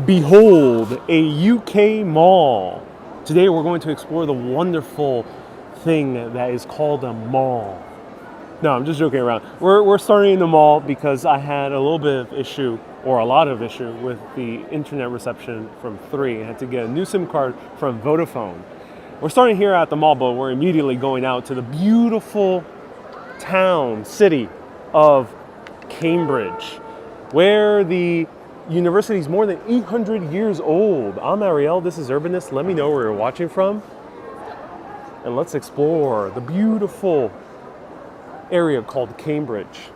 Behold, a UK mall. Today we're going to explore the wonderful thing that is called a mall. No, I'm just joking around. We're starting in the mall because I had a little bit of issue, or a lot of issue, with the internet reception from 3. I had to get a new SIM card from Vodafone. We're starting here at the mall, but we're immediately going out to the beautiful city of Cambridge, where the university is more than 800 years old. I'm Ariel, this is Urbanist. Let me know where you're watching from. And let's explore the beautiful area called Cambridge.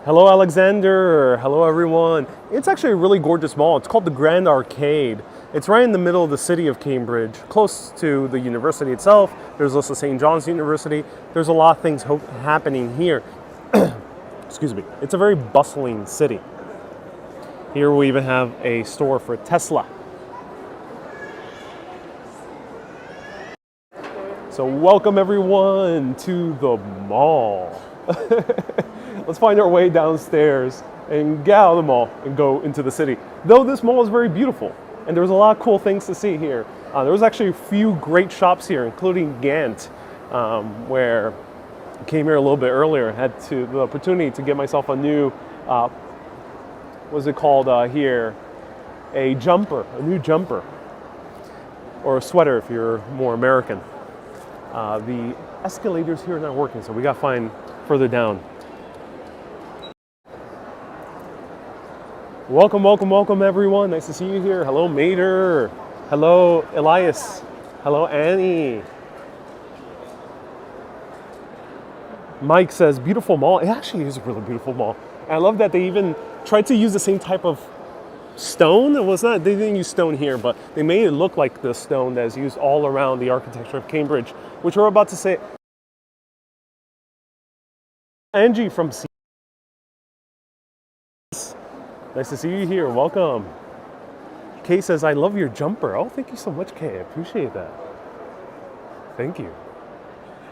Hello, Alexander. Hello, everyone. It's actually a really gorgeous mall. It's called the Grand Arcade. It's right in the middle of the city of Cambridge, close to the university itself. There's also St. John's University. There's a lot of things happening here. Excuse me. It's a very bustling city. Here we even have a store for Tesla. So welcome everyone to the mall. Let's find our way downstairs and get out of the mall and go into the city. Though this mall is very beautiful and there's a lot of cool things to see here. There was actually a few great shops here, including Gant, where I came here a little bit earlier. Had the opportunity to get myself a new, what's it called here? A new jumper, or a sweater if you're more American. The escalators here are not working, so we gotta find further down. Welcome everyone. Nice to see you here. Hello, Mater. Hello, Elias. Hello, Annie. Mike says, beautiful mall. It actually is a really beautiful mall. And I love that they even tried to use the same type of stone. It was not, they didn't use stone here, but they made it look like the stone that is used all around the architecture of Cambridge, which we're about to say. Angie from C. Nice to see you here. Welcome. Kay says, I love your jumper. Oh, thank you so much, Kay. I appreciate that. Thank you.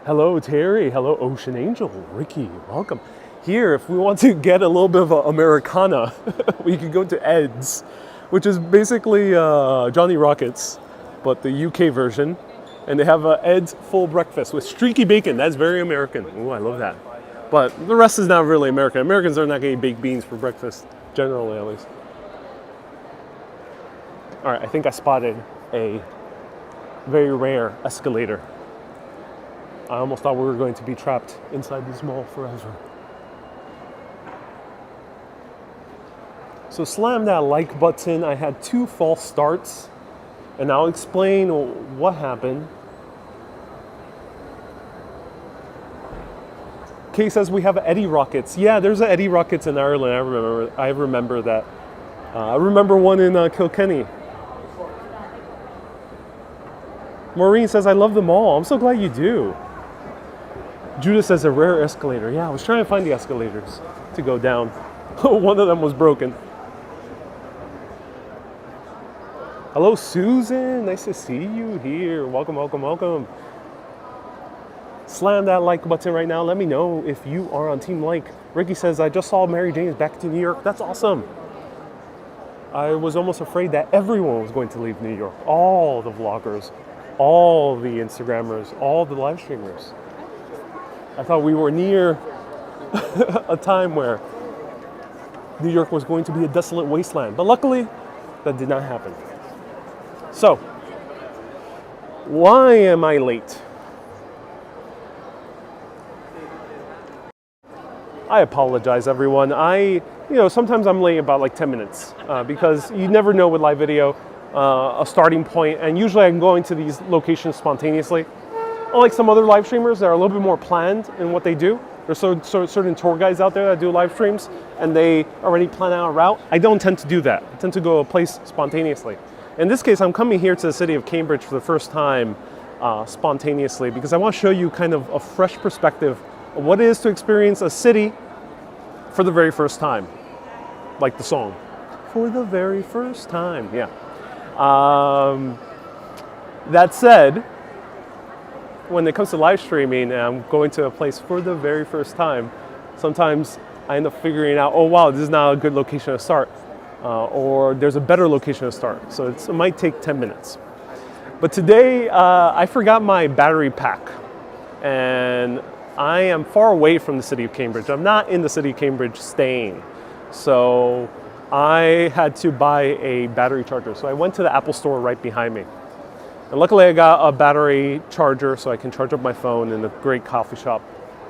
Hello, Terry. Hello, Ocean Angel. Ricky, welcome. Here, if we want to get a little bit of Americana, we can go to Ed's, which is basically Johnny Rockets, but the UK version. And they have Ed's full breakfast with streaky bacon. That's very American. Ooh, I love that. But the rest is not really American. Americans are not getting baked beans for breakfast, generally at least. All right, I think I spotted a very rare escalator. I almost thought we were going to be trapped inside this mall forever. So slam that like button. I had 2 false starts, and I'll explain what happened. Kay says we have Eddie Rockets. Yeah, there's an Eddie Rockets in Ireland. I remember that. I remember one in Kilkenny. Maureen says, I love the mall. I'm so glad you do. Judith says a rare escalator. Yeah, I was trying to find the escalators to go down. One of them was broken. Hello, Susan. Nice to see you here. Welcome. Slam that like button right now. Let me know if you are on Team Like. Ricky says, I just saw Mary Jane is back to New York. That's awesome. I was almost afraid that everyone was going to leave New York. All the vloggers, all the Instagrammers, all the live streamers. I thought we were near a time where New York was going to be a desolate wasteland. But luckily, that did not happen. So, why am I late? I apologize, everyone. Sometimes I'm late about like 10 minutes because you never know with live video a starting point, and usually I'm going to these locations spontaneously. Unlike some other live streamers that are a little bit more planned in what they do. There's certain tour guides out there that do live streams and they already plan out a route. I don't tend to do that. I tend to go a place spontaneously. In this case, I'm coming here to the city of Cambridge for the first time spontaneously because I want to show you kind of a fresh perspective of what it is to experience a city for the very first time. Like the song, for the very first time, yeah. That said, when it comes to live streaming and I'm going to a place for the very first time, sometimes I end up figuring out, oh wow, this is not a good location to start, or there's a better location to start. So it might take 10 minutes. But today I forgot my battery pack, and I am far away from the city of Cambridge. I'm not in the city of Cambridge staying. So I had to buy a battery charger. So I went to the Apple store right behind me. And luckily I got a battery charger so I can charge up my phone in a great coffee shop.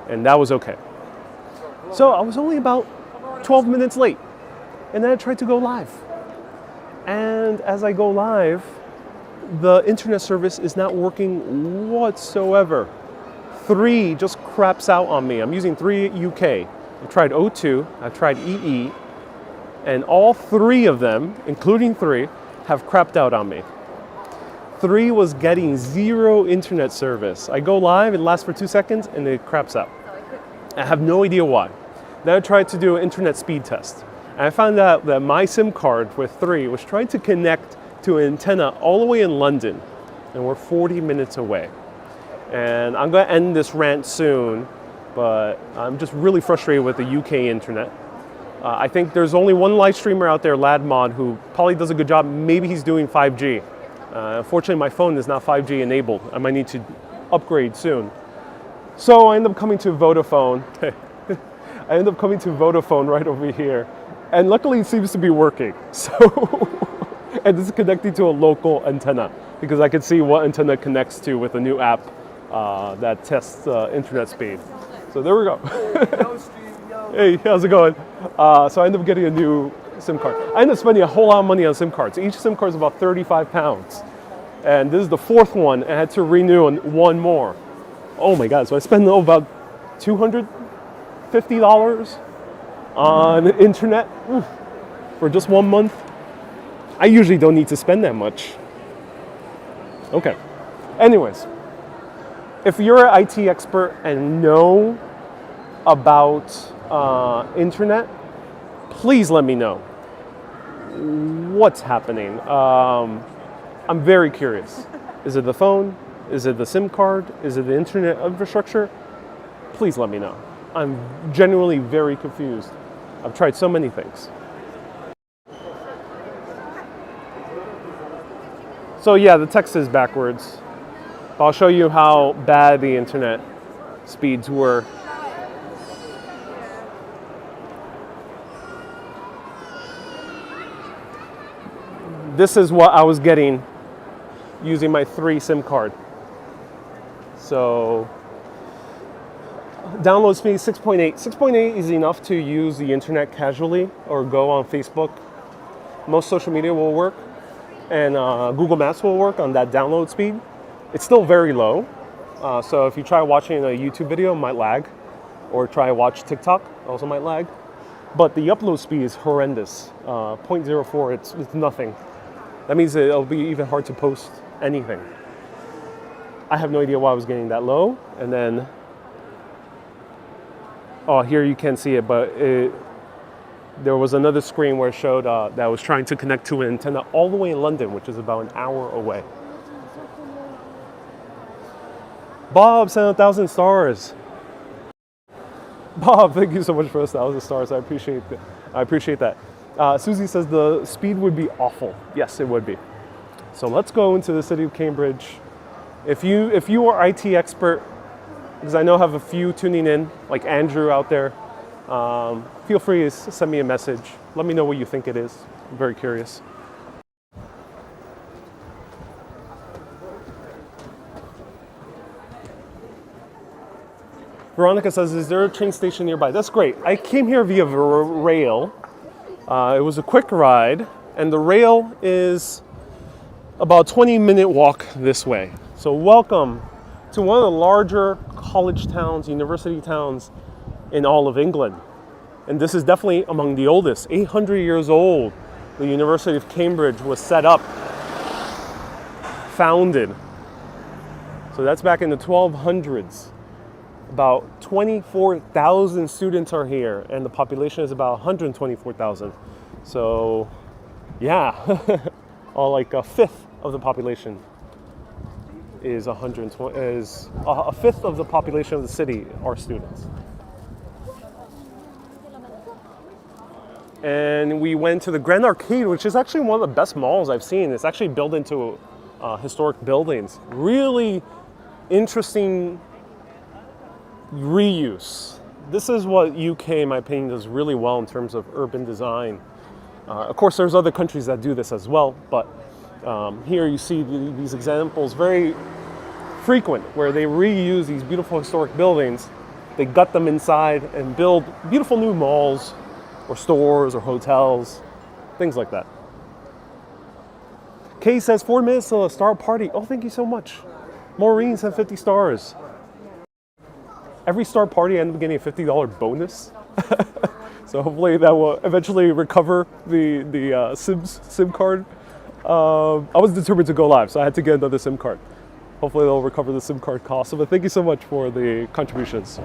And that was okay. So I was only about 12 minutes late. And then I tried to go live. And as I go live, the internet service is not working whatsoever. 3 just craps out on me. I'm using 3 UK. I've tried O2, I've tried EE, and all 3 of them, including 3, have crapped out on me. 3 was getting 0 internet service. I go live, it lasts for 2 seconds, and it craps out. I have no idea why. Then I tried to do an internet speed test. And I found out that my SIM card with 3 was trying to connect to an antenna all the way in London, and we're 40 minutes away. And I'm going to end this rant soon, but I'm just really frustrated with the UK internet. I think there's only one live streamer out there, LadMod, who probably does a good job. Maybe he's doing 5G. Unfortunately, my phone is not 5G enabled. I might need to upgrade soon. So I end up coming to Vodafone. I end up coming to Vodafone right over here. And luckily it seems to be working. So, and this is connecting to a local antenna because I can see what antenna connects to with a new app that tests internet speed. So there we go. Hey, how's it going? So I ended up getting a new SIM card. I ended up spending a whole lot of money on SIM cards. Each SIM card is about £35. And this is the 4th one. I had to renew one more. Oh my God, so I spent about $250 on internet for just 1 month. I usually don't need to spend that much. Okay. Anyways, if you're an IT expert and know about internet, please let me know what's happening. I'm very curious. Is it the phone? Is it the SIM card? Is it the internet infrastructure? Please let me know. I'm genuinely very confused. I've tried so many things. So yeah, the text is backwards. I'll show you how bad the internet speeds were. This is what I was getting using my 3 SIM card. So download speed 6.8. 6.8 is enough to use the internet casually or go on Facebook. Most social media will work, and Google Maps will work on that download speed. It's still very low. So if you try watching a YouTube video, it might lag, or try watch TikTok, also might lag. But the upload speed is horrendous. 0.04, it's nothing. That means that it'll be even hard to post anything. I have no idea why I was getting that low. And then, oh, here you can't see it, but there was another screen where it showed that I was trying to connect to an antenna all the way in London, which is about an hour away. Bob sent 1,000 stars. Bob, thank you so much for 1,000 stars. I appreciate that. I appreciate that. Susie says the speed would be awful. Yes, it would be. So let's go into the city of Cambridge. If you are IT expert, because I know I have a few tuning in, like Andrew out there, feel free to send me a message. Let me know what you think it is. I'm very curious. Veronica says, is there a train station nearby? That's great. I came here via rail. It was a quick ride, and the rail is about a 20-minute walk this way. So welcome to one of the larger college towns, university towns in all of England. And this is definitely among the oldest, 800 years old. The University of Cambridge was set up, founded. So that's back in the 1200s. About 24,000 students are here, and the population is about 124,000. So, yeah, or like a fifth of the population is 120. Is a fifth of the population of the city are students. and we went to the Grand Arcade, which is actually one of the best malls I've seen. It's actually built into historic buildings. Really interesting reuse. This is what UK, in my opinion, does really well in terms of urban design. Of course, there's other countries that do this as well, but here you see these examples very frequent where they reuse these beautiful historic buildings, they gut them inside and build beautiful new malls or stores or hotels, things like that. Kay says 4 minutes till a star party. Oh, thank you so much. Maureen said 50 stars. Every star party I end up getting a $50 bonus. So hopefully that will eventually recover the SIM card. I was determined to go live, so I had to get another SIM card. Hopefully they'll recover the SIM card cost. But thank you so much for the contributions.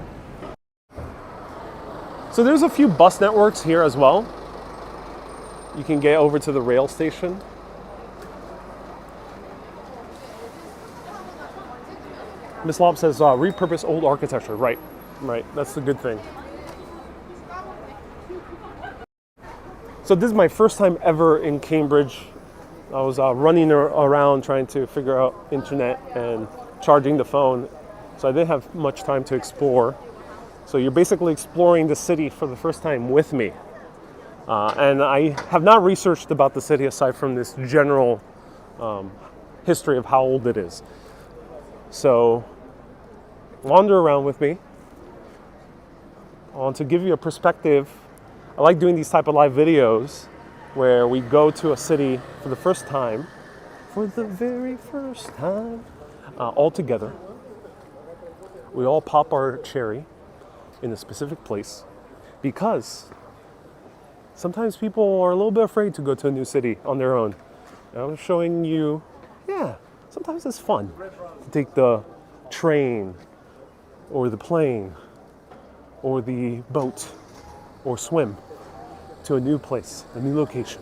So there's a few bus networks here as well. You can get over to the rail station. Miss Lob says repurpose old architecture. Right, that's the good thing. So this is my first time ever in Cambridge. I was running around trying to figure out internet and charging the phone. So I didn't have much time to explore. So you're basically exploring the city for the first time with me. And I have not researched about the city aside from this general history of how old it is. So wander around with me. I want to give you a perspective. I like doing these type of live videos where we go to a city for the first time, for the very first time, all together. We all pop our cherry in a specific place because sometimes people are a little bit afraid to go to a new city on their own. And I'm showing you, yeah, sometimes it's fun to take the train or the plane or the boat or swim to a new place, a new location.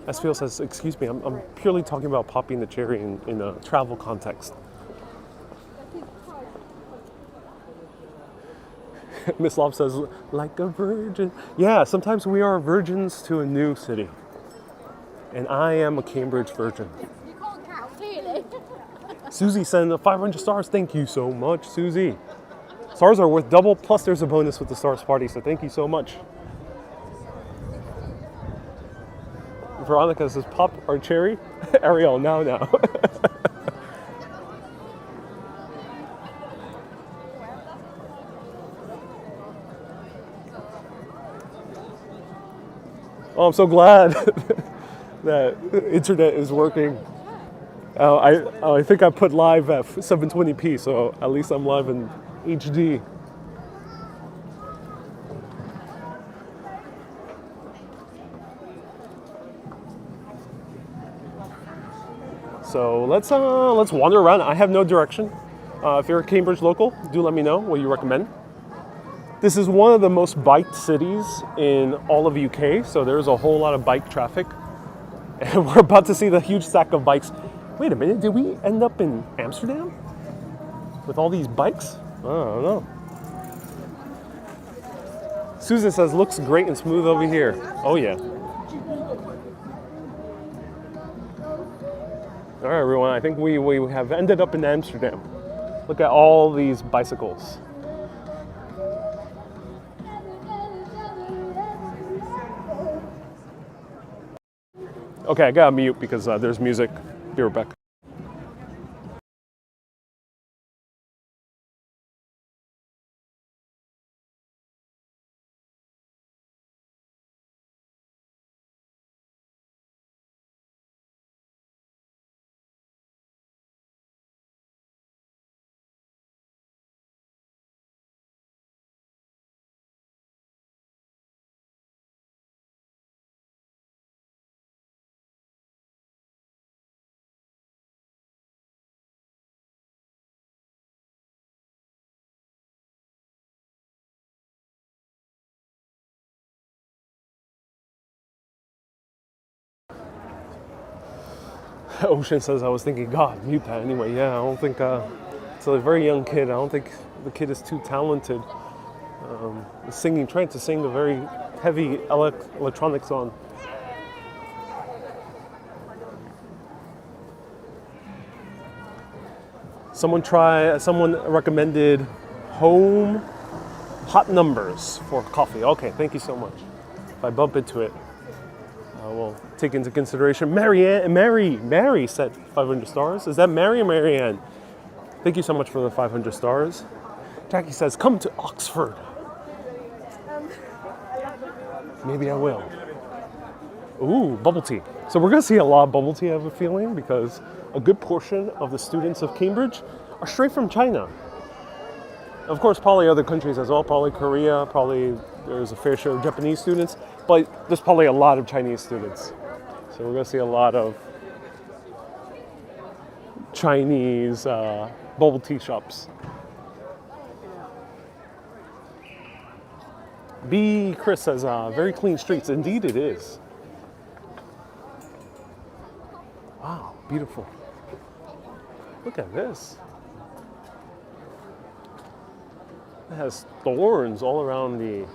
SPO says, excuse me, I'm purely talking about popping the cherry in a travel context. Miss Love says, like a virgin. Yeah, sometimes we are virgins to a new city. And I am a Cambridge virgin. You can't count, really. Susie sent 500 stars. Thank you so much, Susie. Stars are worth double, plus there's a bonus with the stars party, so thank you so much. Veronica says, pop our cherry. Ariel, now. Oh, I'm so glad that the internet is working. I think I put live at 720p, so at least I'm live in HD. So let's wander around. I have no direction. If you're a Cambridge local, do let me know what you recommend. This is one of the most biked cities in all of UK, so there's a whole lot of bike traffic. And we're about to see the huge stack of bikes. Wait a minute, did we end up in Amsterdam? With all these bikes? I don't know. Susan says, looks great and smooth over here. Oh yeah. All right, everyone, I think we have ended up in Amsterdam. Look at all these bicycles. Okay, I gotta mute because there's music. Be right back. Ocean says, I was thinking, God, mute that anyway. Yeah, I don't think, it's a very young kid. I don't think the kid is too talented. Singing, trying to sing a very heavy electronic song. Someone recommended home hot numbers for coffee. Okay, thank you so much. If I bump into it, I will take into consideration. Mary said 500 stars. Is that Mary or Marianne? Thank you so much for the 500 stars. Jackie says, come to Oxford. Maybe I will. Ooh, bubble tea. So we're gonna see a lot of bubble tea, I have a feeling, because a good portion of the students of Cambridge are straight from China. Of course, probably other countries as well, probably Korea, probably there's a fair share of Japanese students, but there's probably a lot of Chinese students. So we're gonna see a lot of Chinese bubble tea shops. B. Chris says, very clean streets. Indeed it is. Wow, beautiful. Look at this. It has thorns all around the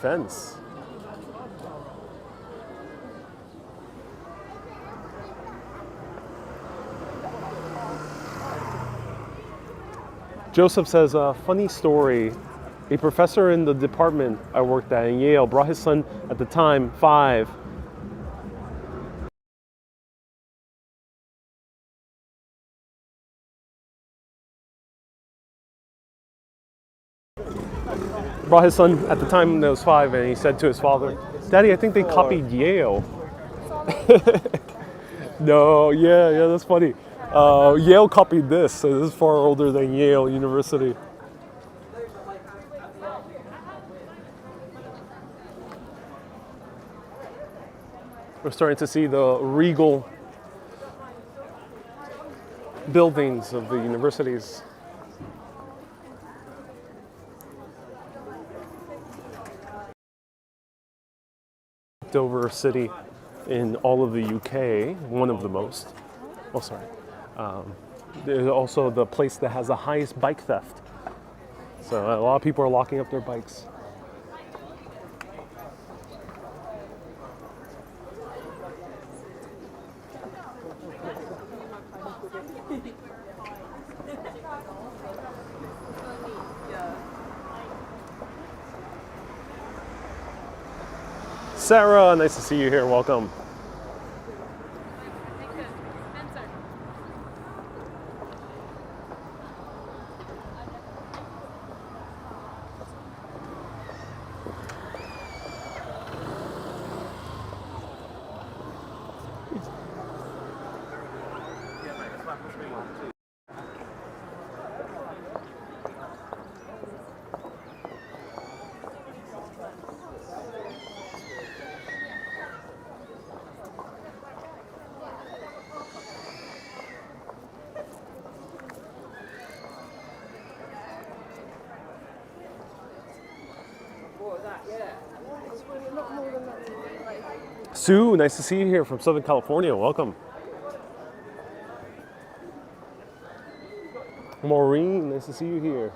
fence. Joseph says, funny story. A professor in the department I worked at in Yale brought his son at the time 5. Brought his son at the time that was 5, and he said to his father, "Daddy, I think they copied Yale." No, yeah, that's funny. Yale copied this, so this is far older than Yale University. We're starting to see the regal buildings of the universities. Dover city in all of the UK, one of the most. Oh, sorry. There's also the place that has the highest bike theft. So a lot of people are locking up their bikes. Sarah, nice to see you here. Welcome. Sue, nice to see you here from Southern California. Welcome. Maureen, nice to see you here.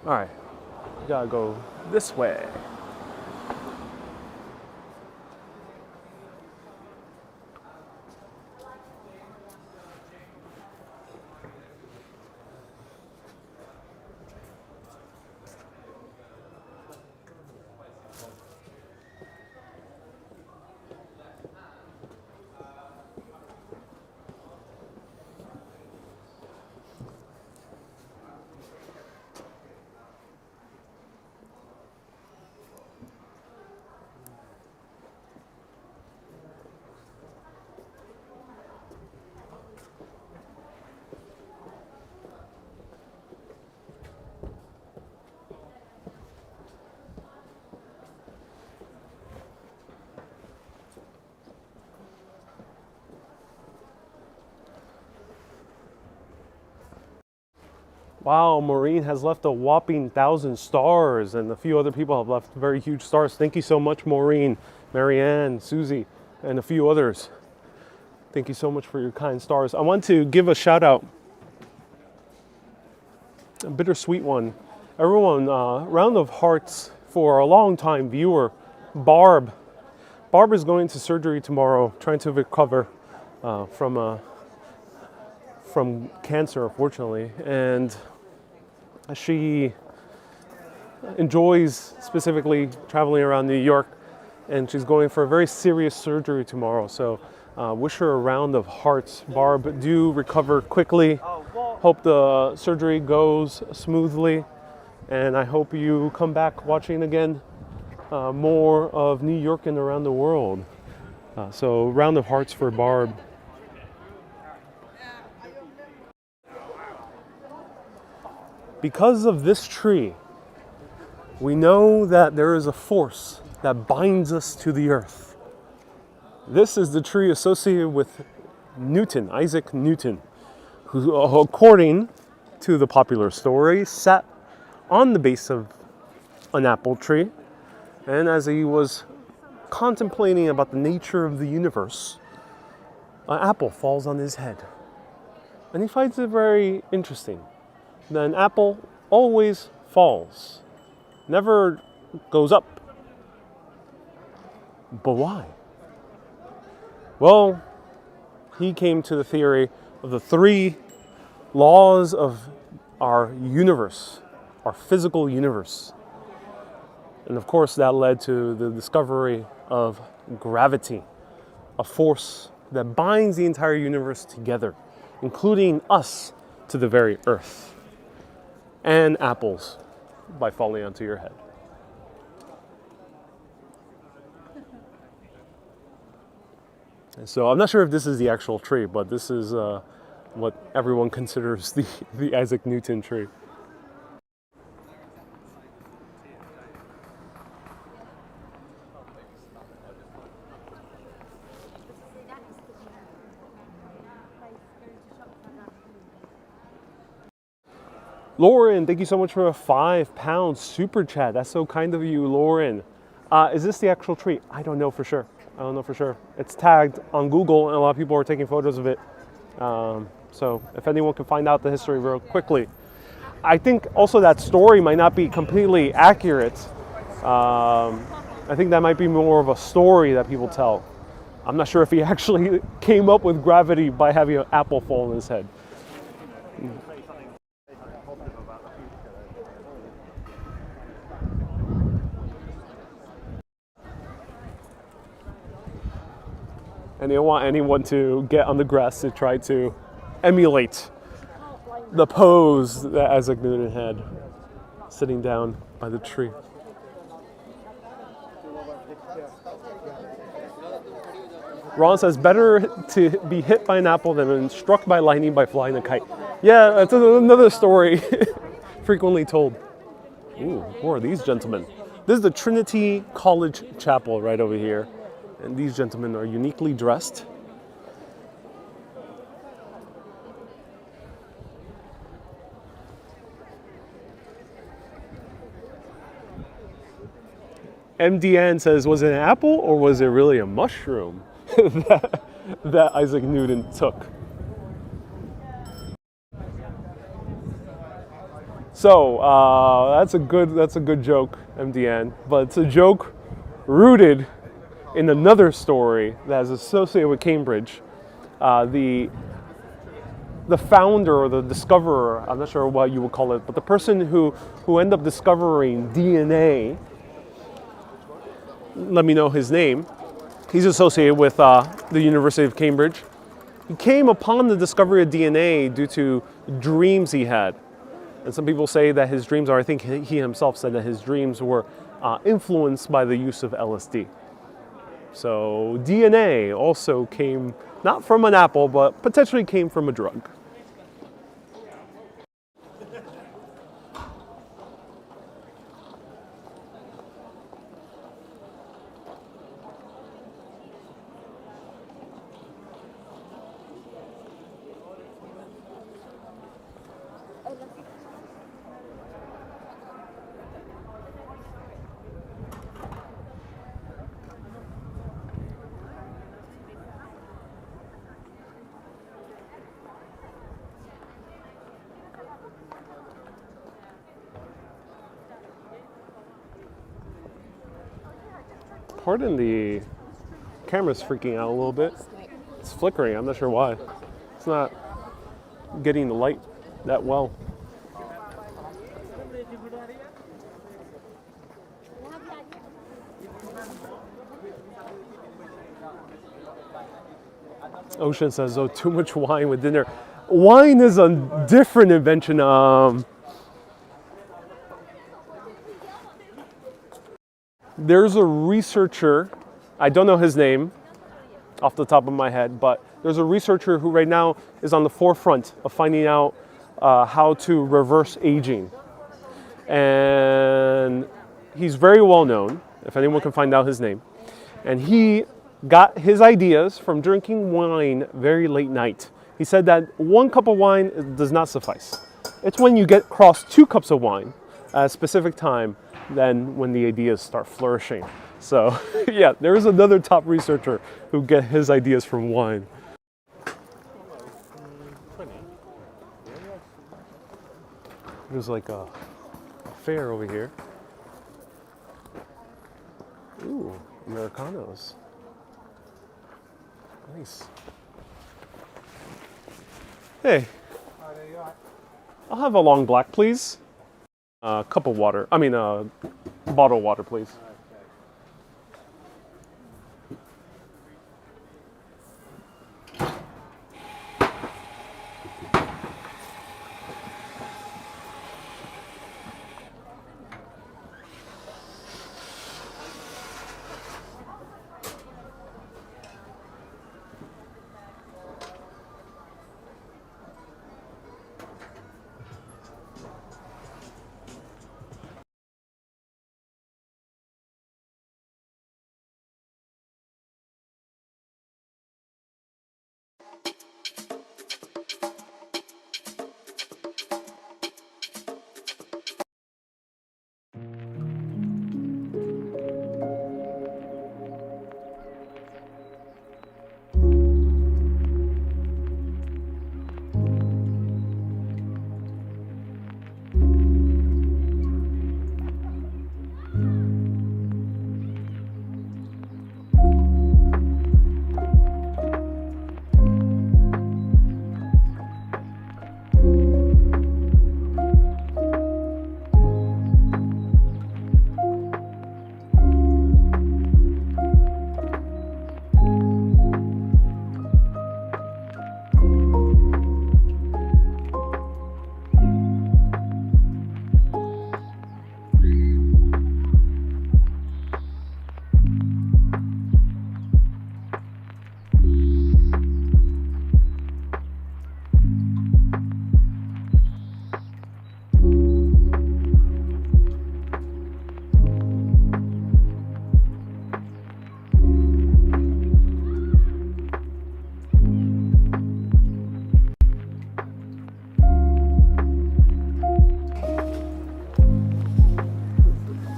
All right, we gotta go this way. Wow, Maureen has left a whopping 1,000 stars, and a few other people have left very huge stars. Thank you so much, Maureen, Marianne, Susie, and a few others. Thank you so much for your kind stars. I want to give a shout out a bittersweet one. Everyone, round of hearts for a long-time viewer, Barb. Barb is going to surgery tomorrow, trying to recover from cancer, unfortunately, and she enjoys specifically traveling around New York, and she's going for a very serious surgery tomorrow. So wish her a round of hearts. Barb, do recover quickly. Hope the surgery goes smoothly, and I hope you come back watching again more of New York and around the world. So round of hearts for Barb. Because of this tree, we know that there is a force that binds us to the earth. This is the tree associated with Newton, Isaac Newton, who, according to the popular story, sat on the base of an apple tree, and as he was contemplating about the nature of the universe, an apple falls on his head. And he finds it very interesting that an apple always falls, never goes up. But why? Well, he came to the theory of the three laws of our universe, our physical universe. And of course, that led to the discovery of gravity, a force that binds the entire universe together, including us to the very earth, and apples by falling onto your head. And so I'm not sure if this is the actual tree, but this is what everyone considers the Isaac Newton tree. Lauren, thank you so much for a £5 super chat. That's so kind of you, Lauren. Is this the actual tree? I don't know for sure. It's tagged on Google, and a lot of people are taking photos of it. So if anyone can find out the history real quickly. I think also that story might not be completely accurate. I think that might be more of a story that people tell. I'm not sure if he actually came up with gravity by having an apple fall on his head. And they don't want anyone to get on the grass to try to emulate the pose that Isaac Newton had, sitting down by the tree. Ron says, better to be hit by an apple than been struck by lightning by flying a kite. Yeah, that's another story frequently told. Ooh, who are these gentlemen? This is the Trinity College Chapel right over here. And these gentlemen are uniquely dressed. MDN says, was it an apple or was it really a mushroom that Isaac Newton took? So that's a good joke, MDN, but it's a joke rooted in another story that is associated with Cambridge. The founder or the discoverer, I'm not sure what you would call it, but the person who ended up discovering DNA, let me know his name. He's associated with the University of Cambridge. He came upon the discovery of DNA due to dreams he had. And some people say that his dreams are, I think he himself said that his dreams were influenced by the use of LSD. So DNA also came not from an apple, but potentially came from a drug. Pardon the camera's freaking out a little bit. It's flickering. I'm not sure why. It's not getting the light that well. Ocean says, oh, too much wine with dinner. Wine is a different invention. There's a researcher, I don't know his name off the top of my head, but there's a researcher who right now is on the forefront of finding out how to reverse aging. And he's very well known, if anyone can find out his name. And he got his ideas from drinking wine very late night. He said that 1 cup of wine does not suffice. It's when you get across 2 cups of wine at a specific time, then when the ideas start flourishing. So yeah, there is another top researcher who get his ideas from wine. There's like a fair over here. Ooh, Americanos. Nice. Hey. I'll have a long black, please. Cup of water. I mean, bottle of water, please.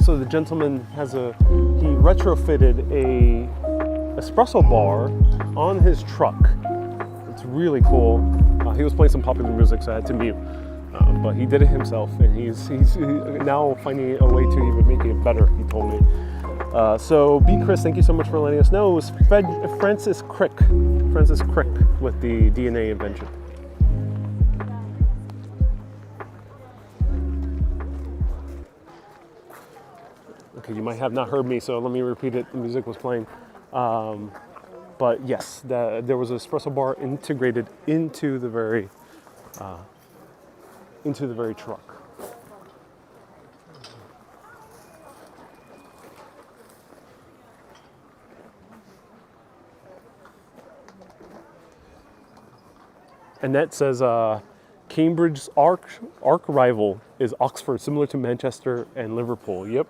So the gentleman has he retrofitted a espresso bar on his truck. It's really cool. He was playing some popular music, so I had to mute. But he did it himself, and he's now finding a way to even make it better, he told me. So B. Chris, thank you so much for letting us know. It was Francis Crick with the DNA invention. Okay, you might have not heard me, so let me repeat it. The music was playing. But yes, there was an espresso bar integrated into the very truck. Annette says Cambridge's arch rival is Oxford, similar to Manchester and Liverpool. Yep,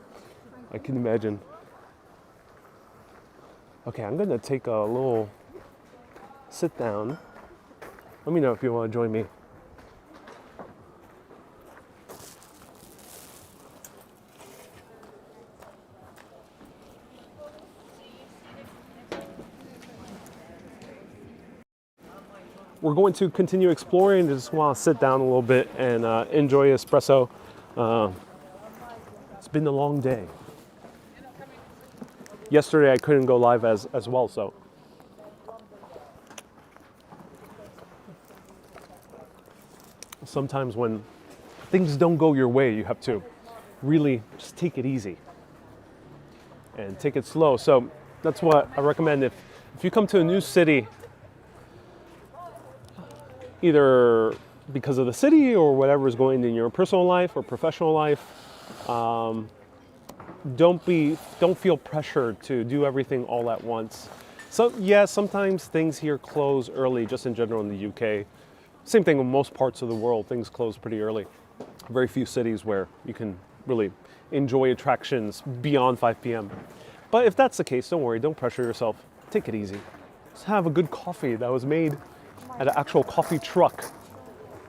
I can imagine. Okay, I'm gonna take a little sit down. Let me know if you want to join me. We're going to continue exploring. Just want to sit down a little bit and enjoy espresso. It's been a long day. yesterday I couldn't go live as well. So sometimes when things don't go your way, you have to really just take it easy and take it slow. So that's what I recommend. If you come to a new city, either because of the city or whatever is going in your personal life or professional life, don't feel pressured to do everything all at once. So yeah, sometimes things here close early, just in general in the UK. Same thing in most parts of the world, things close pretty early. Very few cities where you can really enjoy attractions beyond 5 p.m. But if that's the case, don't worry, don't pressure yourself. Take it easy. Just have a good coffee that was made at an actual coffee truck.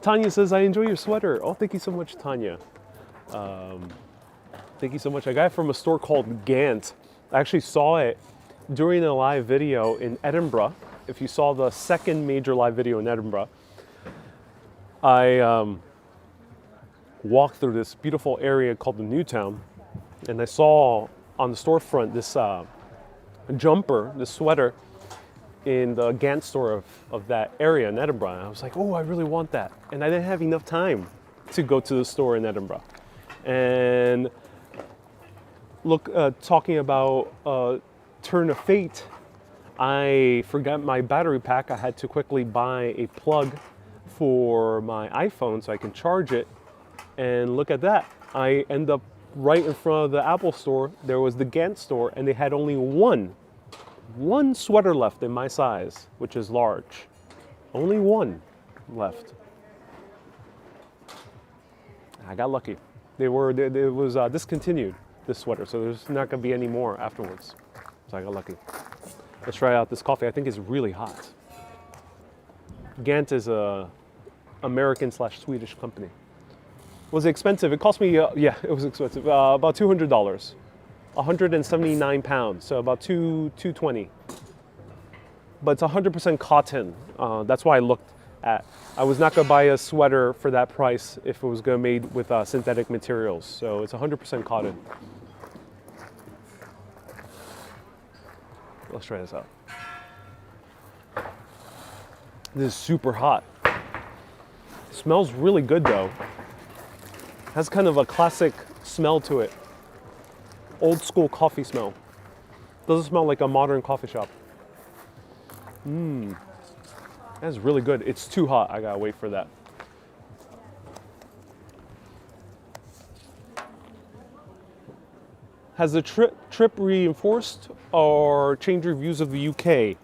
Tanya says, I enjoy your sweater. Oh, thank you so much, Tanya. Thank you so much. I got it from a store called Gant. I actually saw it during a live video in Edinburgh. If you saw the second major live video in Edinburgh, I walked through this beautiful area called the New Town, and I saw on the storefront this jumper, this sweater, in the Gant store of that area in Edinburgh. And I was like, oh, I really want that. And I didn't have enough time to go to the store in Edinburgh. And look, talking about turn of fate, I forgot my battery pack. I had to quickly buy a plug for my iPhone so I can charge it. And look at that. I end up right in front of the Apple store. There was the Gant store, and they had only one sweater left in my size, which is large. Only one left. I got lucky. It was discontinued, this sweater, so there's not gonna be any more afterwards. So I got lucky. Let's try out this coffee. I think it's really hot. Gant is a American/Swedish company. Was it expensive? It cost me, yeah, it was expensive. About $200. 179 pounds, so about $220. But it's 100% cotton. That's why I looked at. I was not gonna buy a sweater for that price if it was gonna be made with synthetic materials. So it's 100% cotton. Let's try this out. This is super hot. Smells really good though. Has kind of a classic smell to it. Old school coffee smell. Doesn't smell like a modern coffee shop. That's really good. It's too hot. I gotta wait for that. Has the trip reinforced or changed your views of the UK?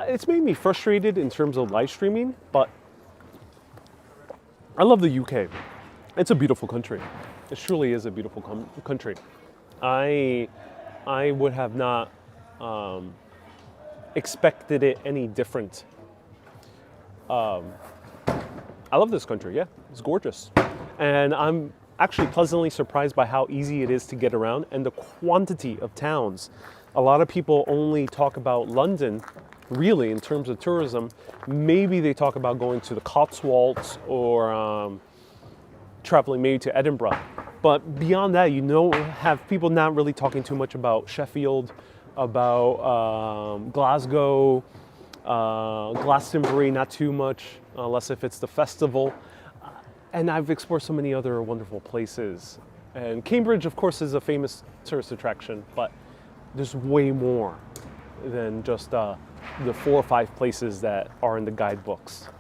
It's made me frustrated in terms of live streaming, but I love the UK. It's a beautiful country. It truly is a beautiful country. I would have not expected it any different. I love this country, yeah, it's gorgeous. And I'm actually pleasantly surprised by how easy it is to get around and the quantity of towns. A lot of people only talk about London, really, in terms of tourism. Maybe they talk about going to the Cotswolds or traveling maybe to Edinburgh. But beyond that, have people not really talking too much about Sheffield, about Glasgow, Glastonbury, not too much, unless if it's the festival. And I've explored so many other wonderful places. And Cambridge, of course, is a famous tourist attraction, but there's way more than just the 4 or 5 places that are in the guidebooks.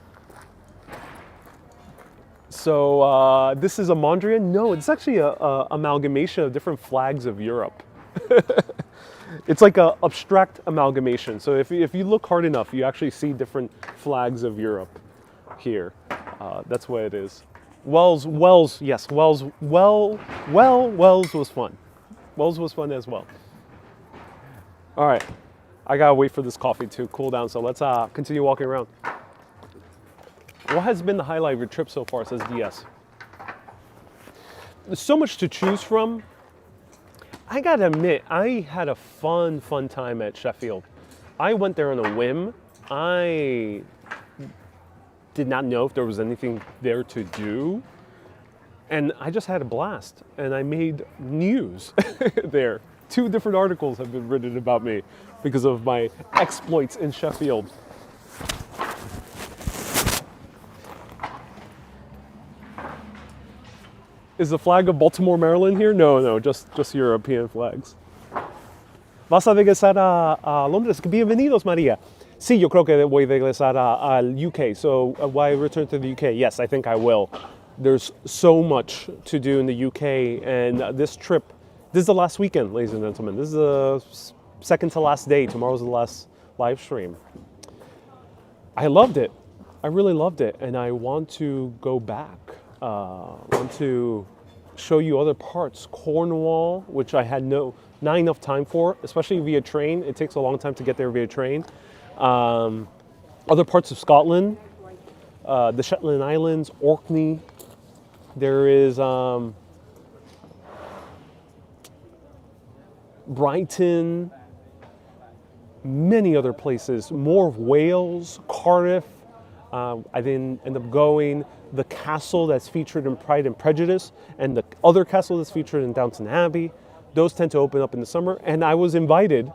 So this is a Mondrian? No, it's actually a amalgamation of different flags of Europe. It's like an abstract amalgamation. So if you look hard enough, you actually see different flags of Europe here. That's what it is. Wells, yes, Wells was fun. Wells was fun as well. All right, I gotta wait for this coffee to cool down, so let's continue walking around. What has been the highlight of your trip so far, says DS? There's so much to choose from. I gotta admit, I had a fun time at Sheffield. I went there on a whim. I did not know if there was anything there to do. And I just had a blast. And I made news there. 2 different articles have been written about me because of my exploits in Sheffield. Is the flag of Baltimore, Maryland here? No, just European flags. ¿Vas a regresar a Londres? Bienvenidos, María. Sí, yo creo que voy a regresar al UK. So, why return to the UK? Yes, I think I will. There's so much to do in the UK, and this trip, this is the last weekend, ladies and gentlemen. This is the second to last day. Tomorrow's the last live stream. I loved it. I really loved it, and I want to go back. Want to show you other parts. Cornwall, which I had not enough time for, especially via train. It takes a long time to get there via train. Other parts of Scotland, the Shetland Islands, Orkney. There is Brighton, many other places, more of Wales, Cardiff. I didn't end up going. The castle that's featured in Pride and Prejudice, and the other castle that's featured in Downton Abbey. Those tend to open up in the summer, and I was invited,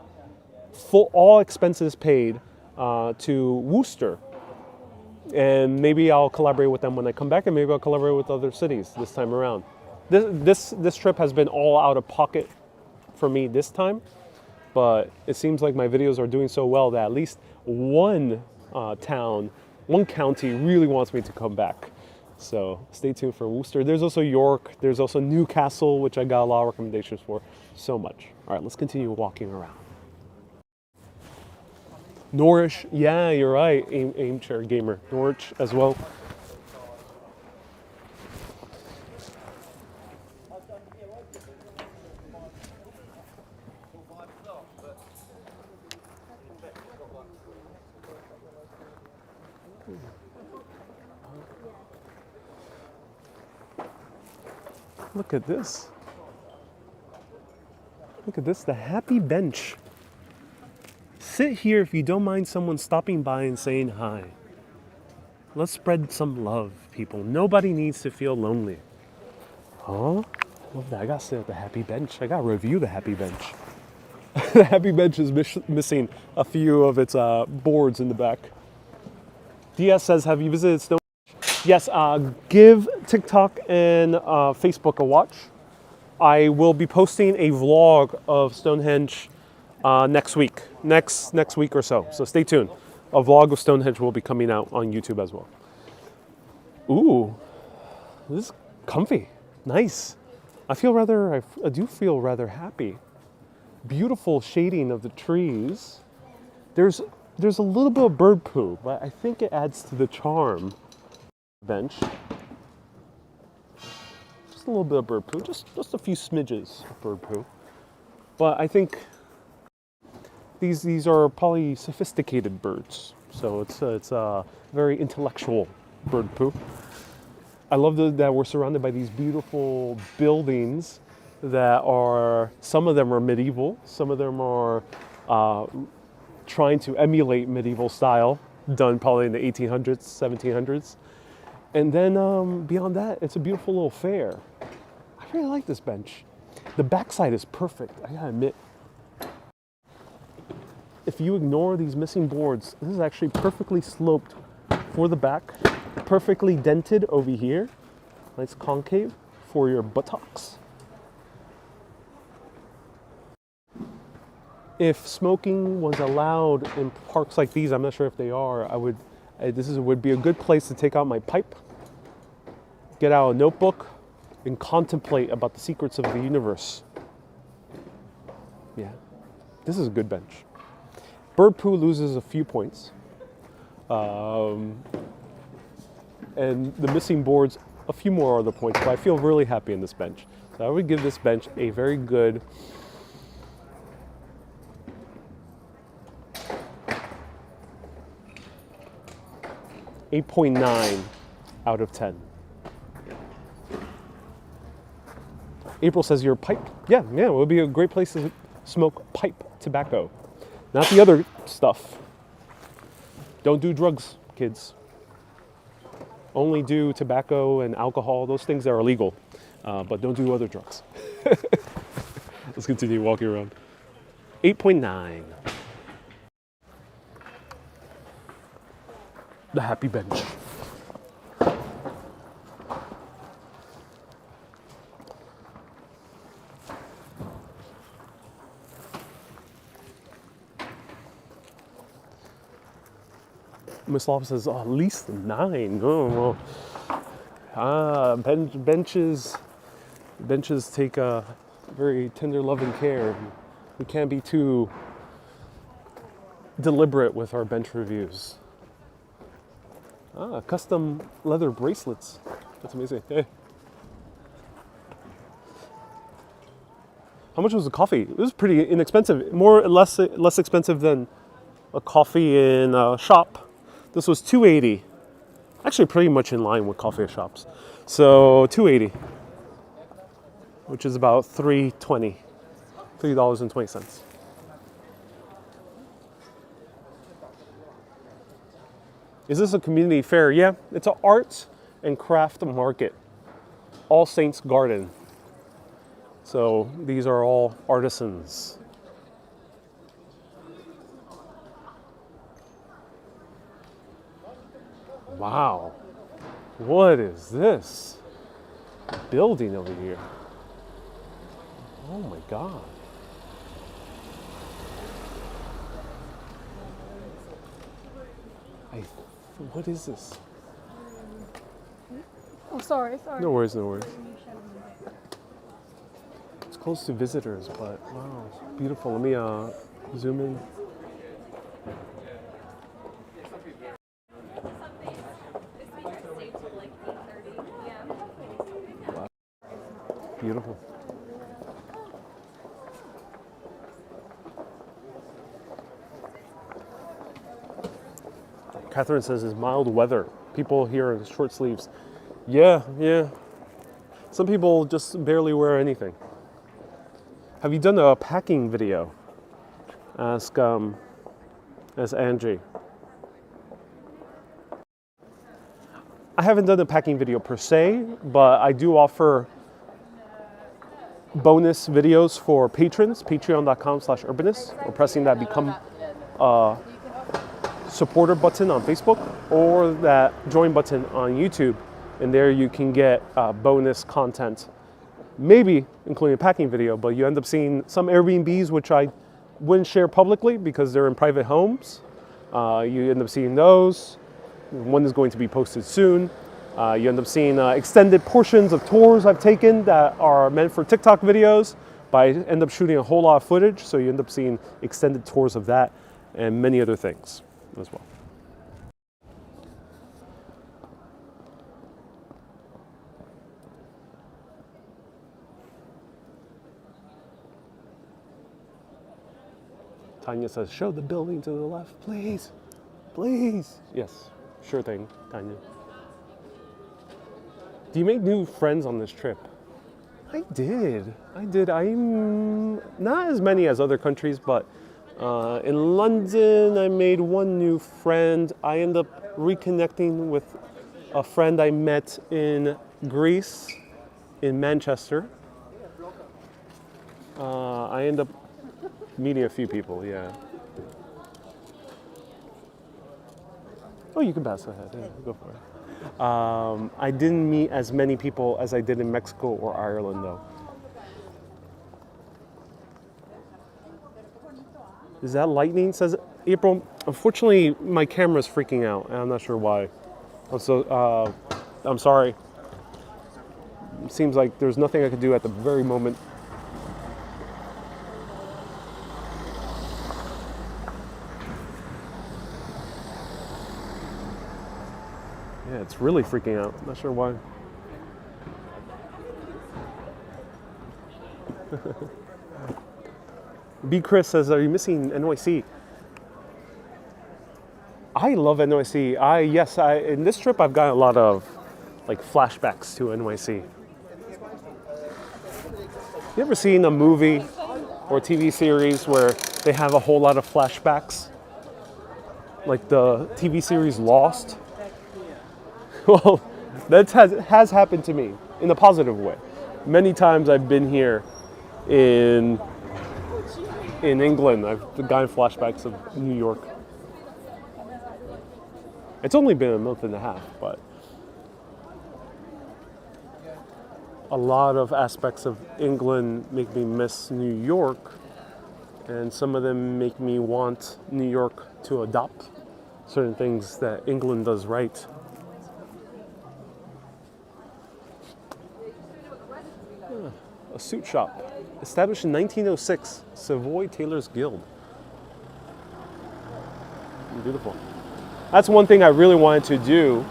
full all expenses paid, to Worcester. And maybe I'll collaborate with them when I come back, and maybe I'll collaborate with other cities this time around. This trip has been all out of pocket for me this time, but it seems like my videos are doing so well that at least one town, one county really wants me to come back. So stay tuned for Worcester. There's also York. There's also Newcastle, which I got a lot of recommendations for. So much. All right, let's continue walking around. Norwich, yeah, you're right. Aim chair gamer. Norwich as well. Look at this. Look at this, the happy bench. Sit here if you don't mind someone stopping by and saying hi. Let's spread some love, people. Nobody needs to feel lonely. Huh? Love that. I gotta sit at the happy bench. I gotta review the happy bench. The happy bench is missing a few of its boards in the back. Diaz says, have you visited Stonehenge? Yes, give TikTok and Facebook a watch. I will be posting a vlog of Stonehenge next week. Next week or so. So stay tuned. A vlog of Stonehenge will be coming out on YouTube as well. Ooh, this is comfy. Nice. I do feel rather happy. Beautiful shading of the trees. There's a little bit of bird poo, but I think it adds to the charm. Bench. Just a little bit of bird poo, just a few smidges of bird poo. But I think these are probably sophisticated birds, so it's very intellectual bird poo. I love that we're surrounded by these beautiful buildings that are, some of them are medieval, some of them are trying to emulate medieval style, done probably in the 1800s, 1700s. And then beyond that, it's a beautiful little fair. I really like this bench. The backside is perfect, I gotta admit. If you ignore these missing boards, this is actually perfectly sloped for the back, perfectly dented over here. Nice concave for your buttocks. If smoking was allowed in parks like these, I'm not sure if they are, this would be a good place to take out my pipe, get out a notebook, and contemplate about the secrets of the universe. Yeah, this is a good bench. Bird poo loses a few points. And the missing boards, a few more other points, but I feel really happy in this bench. So I would give this bench a very good 8.9 out of 10. April says, your pipe? Yeah, it would be a great place to smoke pipe tobacco. Not the other stuff. Don't do drugs, kids. Only do tobacco and alcohol, those things that are illegal. But don't do other drugs. Let's continue walking around. 8.9. The happy bench. Miss Love says, oh, at least 9. Oh, well. Benches take a very tender loving care. We can't be too deliberate with our bench reviews. Custom leather bracelets. That's amazing. Hey. How much was the coffee? It was pretty inexpensive. Less expensive than a coffee in a shop. This was $2.80. Actually, pretty much in line with coffee shops. So $2.80, which is about $3.20. $3.20. Is this a community fair? Yeah, it's an arts and craft market. All Saints Garden. So these are all artisans. Wow. What is this building over here? Oh my God. What is this? Oh, sorry. No worries. It's close to visitors, but wow, beautiful. Let me zoom in. Wow. Beautiful. Catherine says it's mild weather. People here in short sleeves. Yeah. Some people just barely wear anything. Have you done a packing video? Ask Angie. I haven't done a packing video per se, but I do offer bonus videos for patrons. Patreon.com/urbanist. Or pressing that become supporter button on Facebook or that join button on YouTube, and there you can get bonus content, maybe including a packing video, but you end up seeing some Airbnbs which I wouldn't share publicly because they're in private homes. You end up seeing those. One is going to be posted soon. You end up seeing extended portions of tours I've taken that are meant for TikTok videos, but I end up shooting a whole lot of footage, so you end up seeing extended tours of that and many other things as well. Tanya says, show the building to the left, please. Please. Yes, sure thing, Tanya. Do you make new friends on this trip? I did. I'm not as many as other countries, but in London, I made one new friend. I end up reconnecting with a friend I met in Greece, in Manchester. I end up meeting a few people, yeah. Oh, you can pass ahead. Yeah, go for it. I didn't meet as many people as I did in Mexico or Ireland, though. Is that lightning? Says April. Unfortunately, my camera's freaking out, and I'm not sure why. I'm sorry. It seems like there's nothing I could do at the very moment. Yeah, it's really freaking out. I'm not sure why. B. Chris says, are you missing NYC? I love NYC. In this trip, I've got a lot of like flashbacks to NYC. You ever seen a movie or TV series where they have a whole lot of flashbacks? Like the TV series Lost? Well, that has happened to me in a positive way. Many times I've been here in England. I've gotten flashbacks of New York. It's only been a month and a half, but a lot of aspects of England make me miss New York, and some of them make me want New York to adopt certain things that England does right. A suit shop, established in 1906, Savoy Tailors Guild. Beautiful. That's one thing I really wanted to do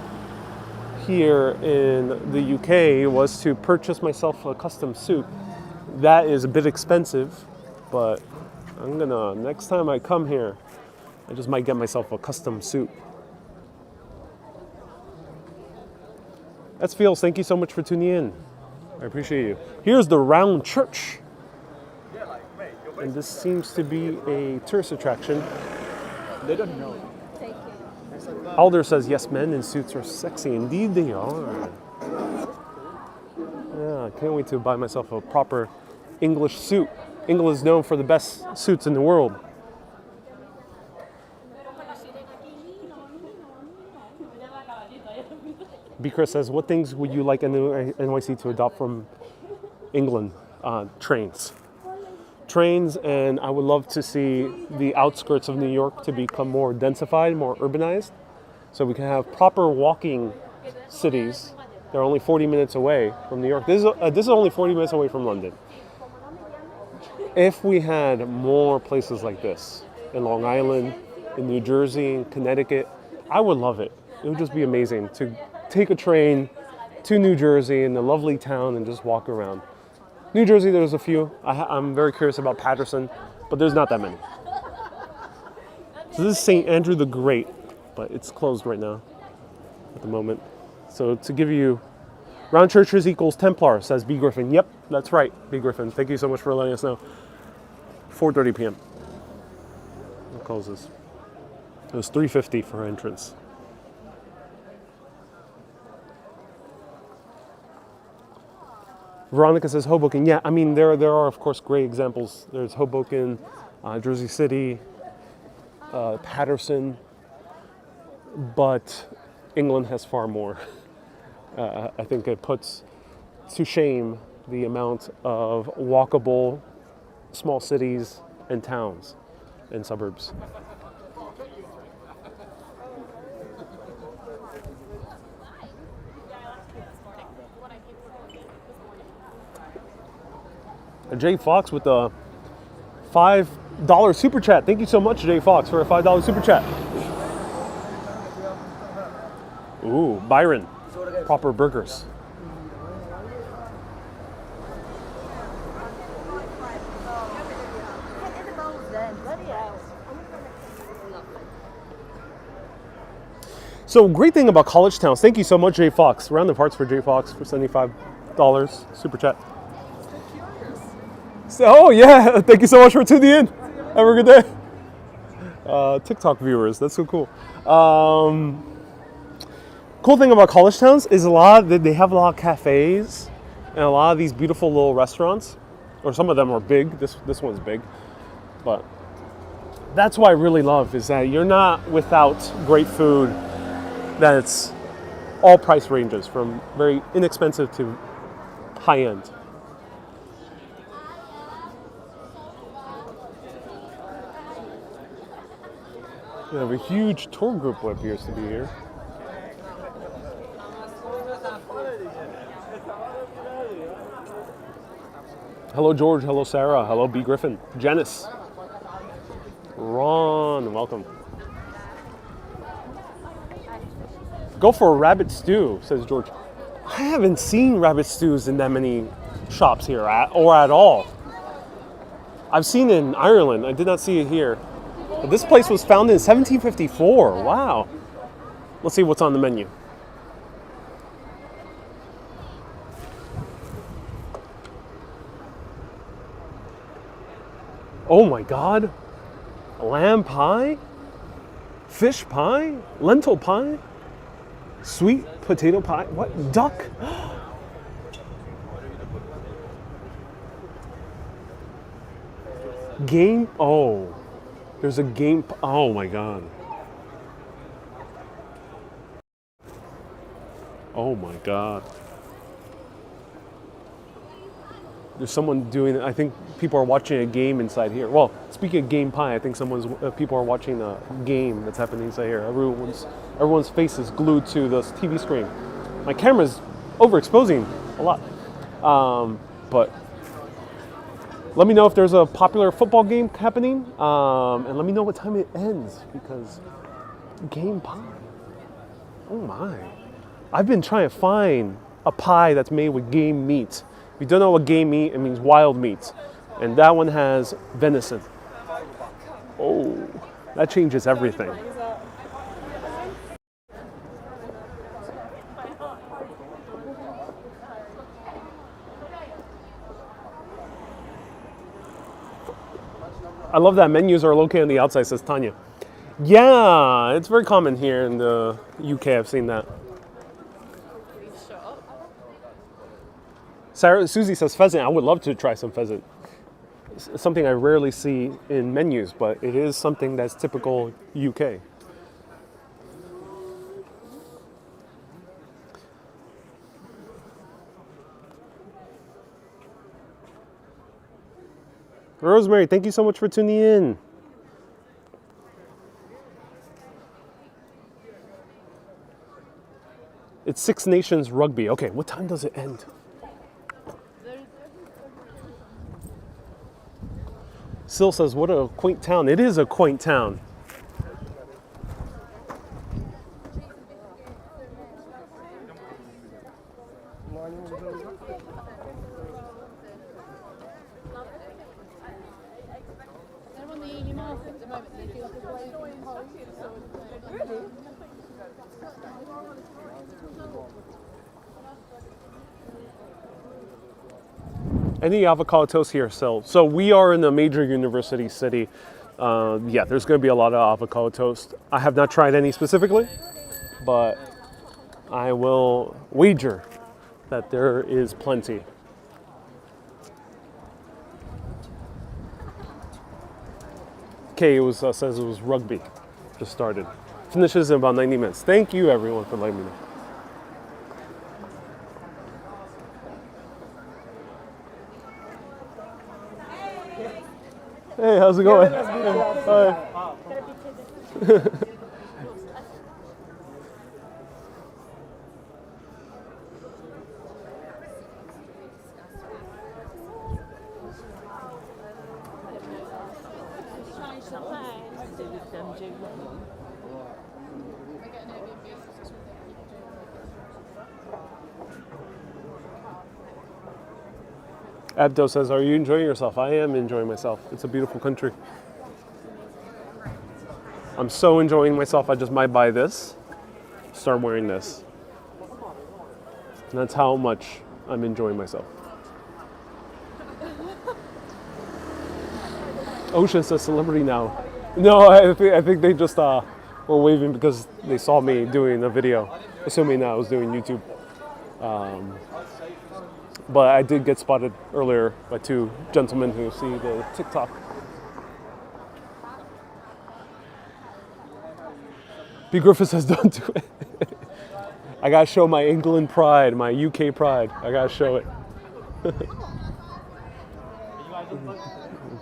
here in the UK, was to purchase myself a custom suit. That is a bit expensive, but I'm gonna, next time I come here, I just might get myself a custom suit. That's Feels. Thank you so much for tuning in. I appreciate you. Here's the Round Church. And this seems to be a tourist attraction. They don't know. Alder says, yes, men in suits are sexy. Indeed they are. Yeah, I can't wait to buy myself a proper English suit. England is known for the best suits in the world. B. Chris says, what things would you like NYC to adopt from England? Trains. Trains, and I would love to see the outskirts of New York to become more densified, more urbanized, so we can have proper walking cities. They're only 40 minutes away from New York. This is only 40 minutes away from London. If we had more places like this in Long Island, in New Jersey, in Connecticut, I would love it. It would just be amazing to take a train to New Jersey in a lovely town and just walk around. New Jersey, there's a few. I'm very curious about Patterson, but there's not that many. So this is St. Andrew the Great, but it's closed right now at the moment. So to give you, round churches equals Templar, says B. Griffin. Yep, that's right, B. Griffin. Thank you so much for letting us know. 4:30 p.m. It closes. It was $3.50 for entrance. Veronica says Hoboken. Yeah, I mean, there are, of course, great examples. There's Hoboken, Jersey City, Patterson, but England has far more. I think it puts to shame the amount of walkable small cities and towns and suburbs. Jay Fox with the $5 super chat. Thank you so much, Jay Fox, for a $5 super chat. Ooh, Byron. Proper burgers. So great thing about college towns. Thank you so much, Jay Fox. Round of hearts for Jay Fox for $75 super chat. So, oh yeah, thank you so much for tuning in. Have a good day. TikTok viewers, that's so cool. Cool thing about college towns is they have a lot of cafes and a lot of these beautiful little restaurants, or some of them are big. This one's big, but that's what I really love, is that you're not without great food. That's all price ranges from very inexpensive to high end. We have a huge tour group what appears to be here. Hello, George. Hello, Sarah. Hello, B. Griffin. Janice. Ron, welcome. Go for a rabbit stew, says George. I haven't seen rabbit stews in that many shops here, or at all. I've seen it in Ireland. I did not see it here. But this place was founded in 1754. Wow. Let's see what's on the menu. Oh my God. Lamb pie? Fish pie? Lentil pie? Sweet potato pie? What? Duck? Game. Oh, there's a game. Oh my god. Oh my god. There's someone doing. I think people are watching a game inside here. Well, speaking of game pie, I think people are watching a game that's happening inside here. Everyone's face is glued to this TV screen. My camera's overexposing a lot. But let me know if there's a popular football game happening, and let me know what time it ends because game pie. Oh my! I've been trying to find a pie that's made with game meat. If you don't know what game meat, it means wild meat. And that one has venison. Oh, that changes everything. I love that menus are located on the outside, says Tanya. Yeah, it's very common here in the UK. I've seen that. Susie says pheasant. I would love to try some pheasant. It's something I rarely see in menus, but it is something that's typical UK. Rosemary, thank you so much for tuning in. It's Six Nations Rugby. Okay, what time does it end? Sil says, what a quaint town. It is a quaint town. They're on the Ely market at the moment. They do like a waving pole. Any avocado toast here, so we are in a major university city. Yeah, there's going to be a lot of avocado toast. I have not tried any specifically, but I will wager that there is plenty. Okay, it says it was rugby. Just started. Finishes in about 90 minutes. Thank you, everyone, for letting me know. Hey, how's it going? Hi. Abdo says, are you enjoying yourself? I am enjoying myself. It's a beautiful country. I'm so enjoying myself, I just might buy this, start wearing this. And that's how much I'm enjoying myself. Ocean says celebrity now. No, I think they just were waving because they saw me doing a video, assuming that I was doing YouTube. But I did get spotted earlier by two gentlemen who see the TikTok. B. Griffith says, don't do it. I gotta show my England pride, my UK pride. I gotta show it.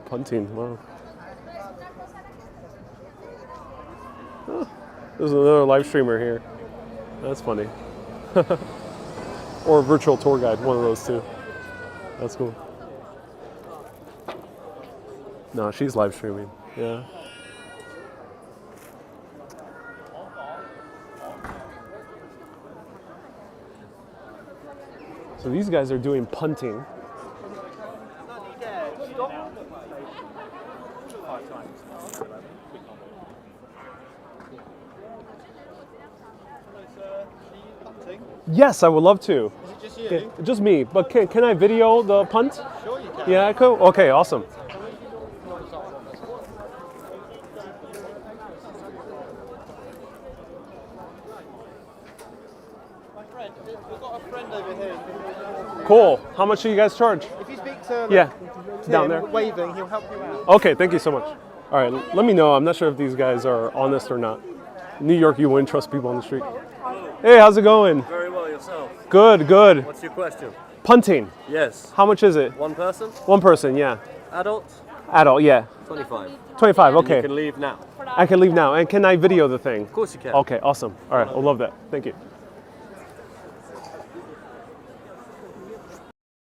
Punting, wow. Oh, there's another live streamer here. That's funny. Or a virtual tour guide, one of those two. That's cool. No, she's live streaming, yeah. So these guys are doing punting. Yes, I would love to. Is it just you? Yeah, just me, but can I video the punt? Sure you can. Yeah, cool. Okay, awesome. My friend, we've got a friend over here. Cool. How much do you guys charge? If you speak Yeah, down there. waving. He'll help you out. Okay, thank you so much. All right, let me know. I'm not sure if these guys are honest or not. New York, you wouldn't trust people on the street. Hey, how's it going? Very well, yourself. Good, good. What's your question? Punting. Yes. How much is it? One person? One person, yeah. Adult? Adult, yeah. 25. 25, You okay. can leave now. I can leave now. And can I video the thing? Of course you can. Okay, awesome. All right, I love that. Thank you.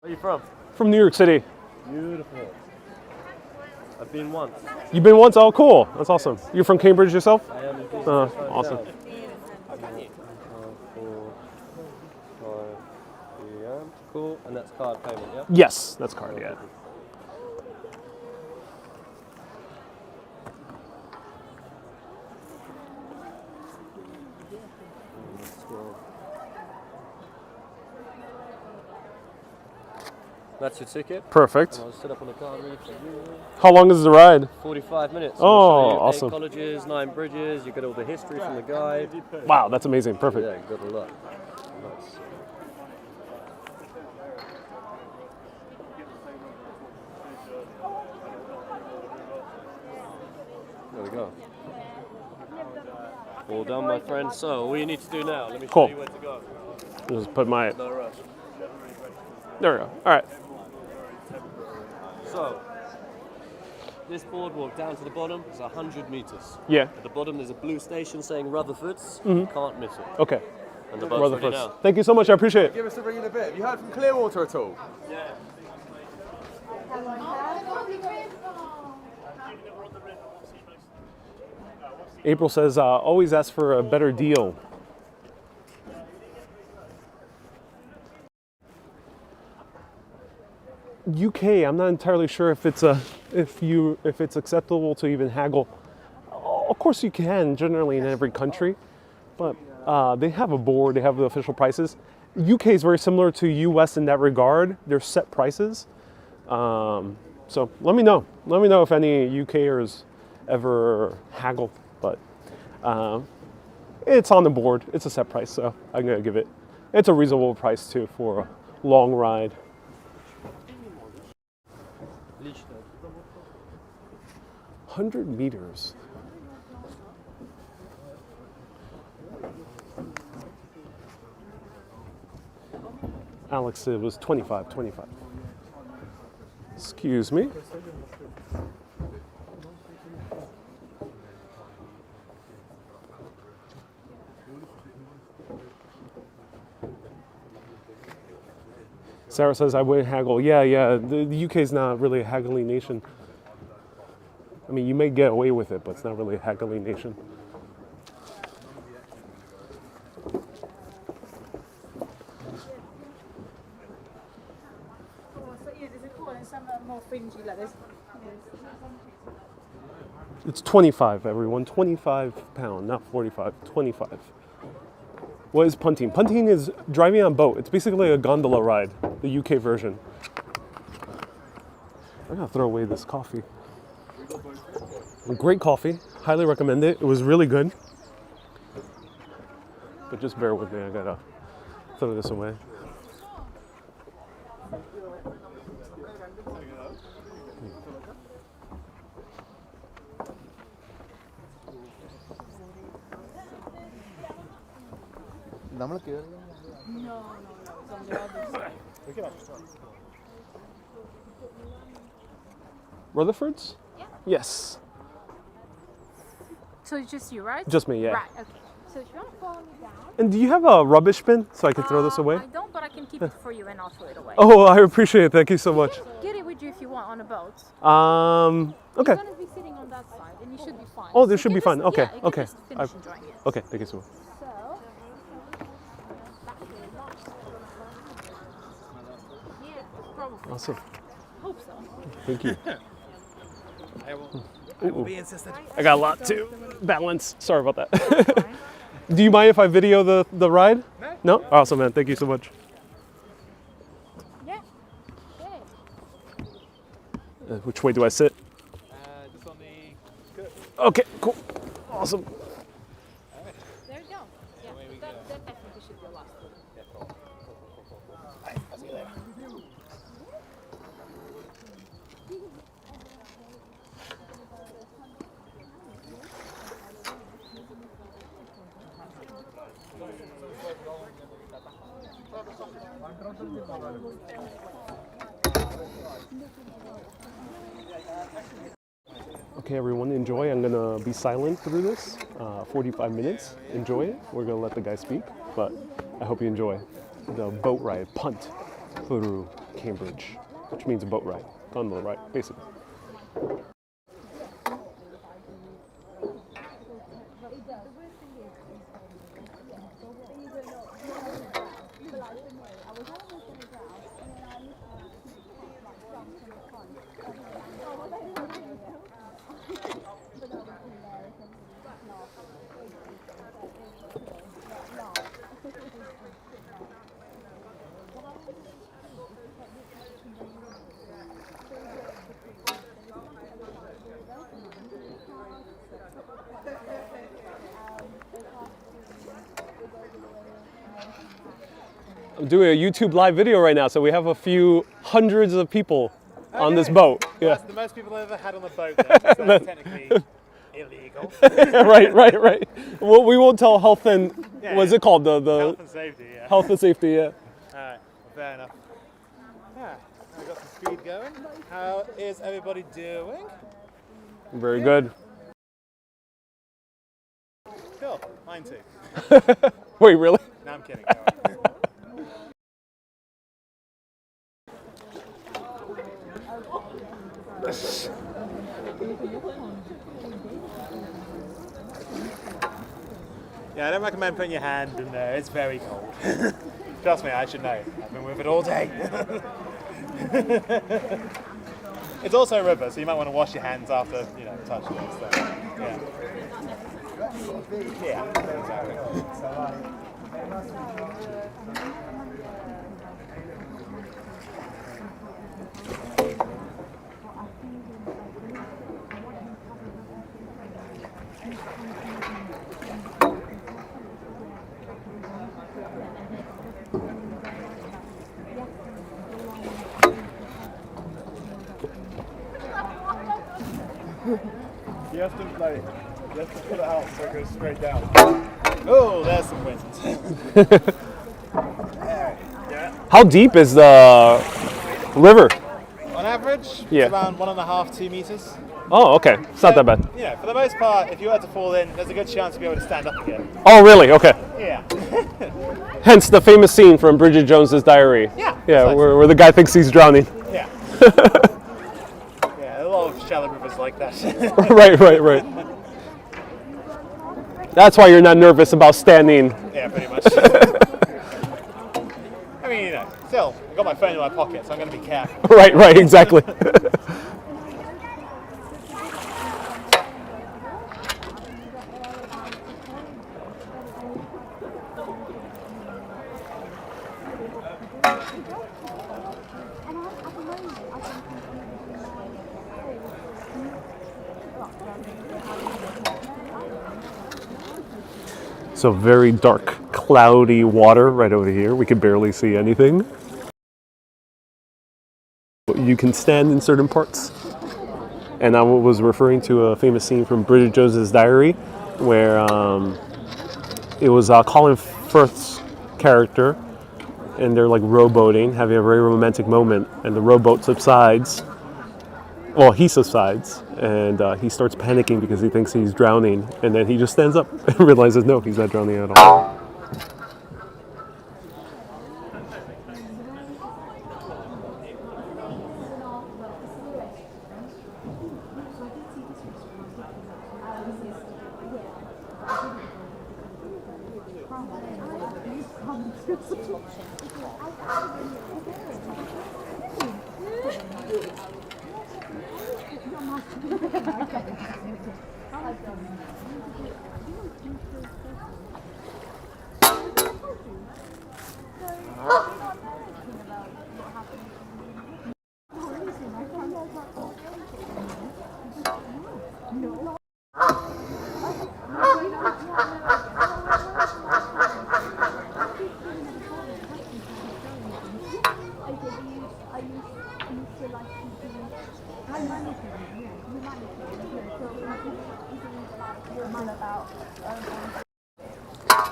Where are you from? From New York City. Beautiful. I've been once. You've been once? Oh, cool. That's awesome. You're from Cambridge yourself? I am indeed. Awesome. 4, 5 p.m. Cool. And that's card payment, yeah? Yes, that's card, yeah. That's your ticket. Perfect. And I'll set up on the card ready for you. How long is the ride? 45 minutes. Oh, I'll show you awesome. 8 colleges, 9 bridges. You get all the history from the guide. Wow, that's amazing. Perfect. Yeah, good luck. Nice. There we go. All done, my friend. So, all you need to do now, let me show Cool. you where to go. Just put my. No rush. There we go. All right. So, this boardwalk down to the bottom is 100 meters. Yeah. At the bottom, there's a blue station saying Rutherford's. You can't miss it. Okay. And the boat's ready Rutherford. now. Thank you so much. I appreciate it. Give us a ring in a bit. Have you heard from Clearwater at all? April says, always ask for a better deal. UK, I'm not entirely sure if it's if it's acceptable to even haggle. Of course you can, generally in every country, but they have a board, they have the official prices. UK is very similar to US in that regard. They're set prices. So let me know. Let me know if any UKers ever haggle, but it's on the board. It's a set price, so I'm gonna give it. It's a reasonable price too for a long ride. 100 meters. Alex, it was 25. Excuse me. Sarah says I wouldn't haggle. Yeah. The UK is not really a haggling nation. I mean, you may get away with it, but it's not really a haggling nation. It's 25, everyone. 25 pound, not 45. 25. What is punting? Punting is driving on a boat. It's basically a gondola ride, the UK version. I'm gonna throw away this coffee. Great coffee. Highly recommend it. It was really good. But just bear with me. I gotta throw this away. നമ്മൾ കേറി Rutherford's? Yeah. Yes. So it's just you, right? Just me, yeah. Right, okay. So if you want to follow me down. And do you have a rubbish bin so I can throw this away? I don't, but I can keep it for you and I'll throw it away. Oh, I appreciate it. Thank you so much. Get it with you if you want on a boat. Okay. You're going to be sitting on that side and you should be fine. Oh, there So should you be can fine. just- Okay, yeah, you can okay. just finish enjoying it. Okay, thank you so much. So, yeah, probably. Awesome. Hope so. Thank you. I will be insistent. I got a lot to balance. Sorry about that. Do you mind if I video the ride? No? Awesome, man. Thank you so much. Yeah. Okay. Which way do I sit? Just on the skirt. Okay, cool. Awesome. There you go. Yeah, that definitely should be a last one. Okay, everyone, enjoy. I'm gonna be silent through this. 45 minutes. Enjoy it. We're gonna let the guy speak, but I hope you enjoy the boat ride, punt through Cambridge, which means a boat ride, gondola ride, basically. I'm doing a YouTube live video right now, so we have a few hundreds of people on this boat. Yeah. Yeah, That's the most people I've ever had on the boat. Then, so that's technically illegal. right. Well, we won't tell health and what's it called? The Health and safety. Yeah. health and safety. Yeah. All right. Fair enough. Yeah. We've got some speed going. How is everybody doing? Very good. Cool. Mine too. Wait, really? No, I'm kidding. Yeah, I don't recommend putting your hand in there. It's very cold. Trust me, I should know. I've been with it all day. It's also a river, so you might want to wash your hands after, touching it. So, yeah. Yeah, exactly. You have to put it out so it goes straight down. Oh, there's some wind. Yeah. How deep is the river? On average, Yeah. it's around 1.5 to 2 meters. Oh, okay. It's not that bad. Yeah, for the most part, if you were to fall in, there's a good chance you'll be able to stand up again. Oh, really? Okay. Yeah. Hence the famous scene from Bridget Jones's Diary. Yeah. Yeah, precisely. where the guy thinks he's drowning. Yeah. Yeah, a lot of shallow rivers like that. Right. That's why you're not nervous about standing. Yeah, pretty much. I mean, still, I've got my phone in my pocket, so I'm going to be careful. Right, exactly. So very dark, cloudy water right over here. We can barely see anything. You can stand in certain parts. And I was referring to a famous scene from Bridget Jones's Diary where it was Colin Firth's character and they're like rowboating, having a very romantic moment, and the rowboat subsides. Well, he subsides, and he starts panicking because he thinks he's drowning, and then he just stands up and realizes, no, he's not drowning at all.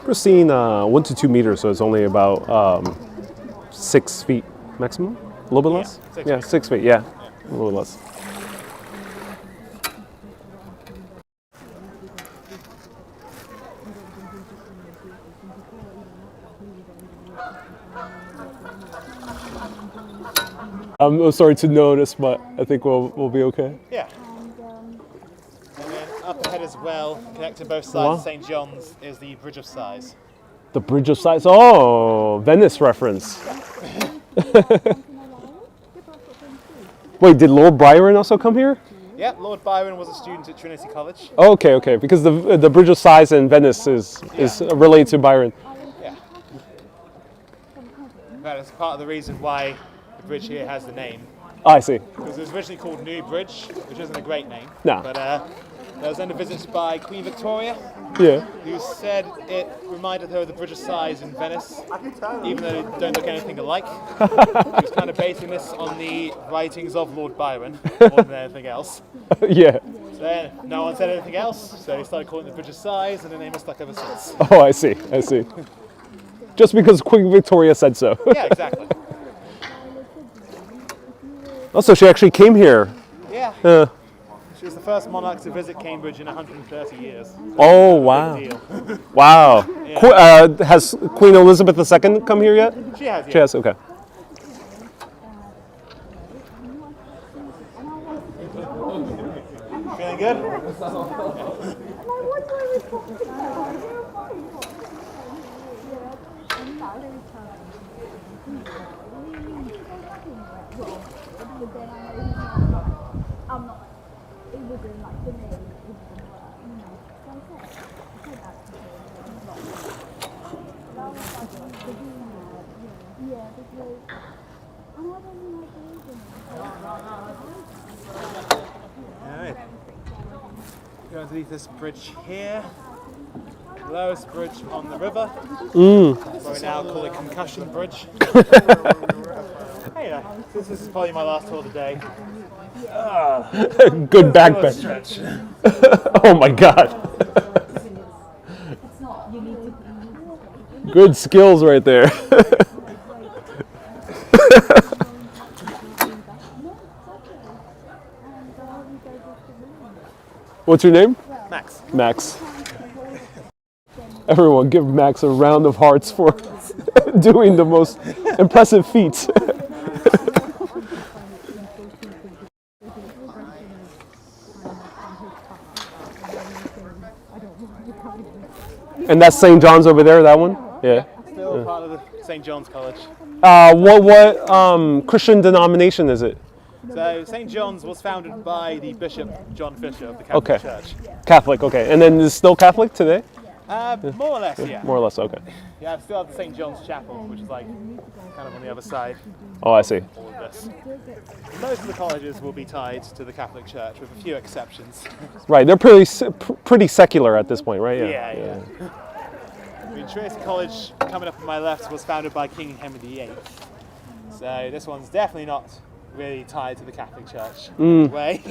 We're seeing 1 to 2 meters, so it's only about 6 feet maximum? A little bit less? 6 Yeah, feet. 6 feet, yeah. A little bit less. I'm sorry to notice, but I think we'll be okay. Yeah. And then up ahead as well, connecting both sides Wow. of St. John's, is the Bridge of Sighs. The Bridge of Sighs. Oh, Venice reference. Wait, did Lord Byron also come here? Yeah, Lord Byron was a student at Trinity College. Oh, okay. Because the Bridge of Sighs in Venice is related to Byron. Yeah. That is part of the reason why the bridge here has the name. I see. Because it was originally called New Bridge, which isn't a great name. No. But there was then a visit by Queen Victoria, Yeah. who said it reminded her of the Bridge of Sighs in Venice, even though they don't look anything alike. She was kind of basing this on the writings of Lord Byron more than anything else. Yeah. So then no one said anything else, so they started calling it the Bridge of Sighs, and the name has stuck ever since. Oh, I see. Just because Queen Victoria said so. Yeah, exactly. Also, she actually came here. Yeah. She was the first monarch to visit Cambridge in 130 years. Oh, wow. Big deal. Wow. Has Queen Elizabeth II come here yet? She has, yeah. She has, okay. Feeling good? Alright. Go underneath this bridge here. Lowest bridge on the river. What we now call a concussion bridge. Hey, this is probably my last tour of the day. Good back Little bend. stretch. Oh my God. Good skills right there. What's your name? Max. Max. Everyone give Max a round of hearts for doing the most impressive feats. And that's St. John's over there, that one? Yeah. Still part of the St. John's College. What Christian denomination is it? So St. John's was founded by the Bishop John Fisher of the Catholic Okay. Church. Catholic, okay. And then is still Catholic today? More or less, yeah. More or less, okay. Yeah, I still have the St. John's Chapel, which is like kind of on the other side Oh, I see. of all of this. Most of the colleges will be tied to the Catholic Church, with a few exceptions. Right, they're pretty secular at this point, right? Yeah. I mean, Trinity College, coming up on my left, was founded by King Henry VIII. So this one's definitely not really tied to the Catholic Church way.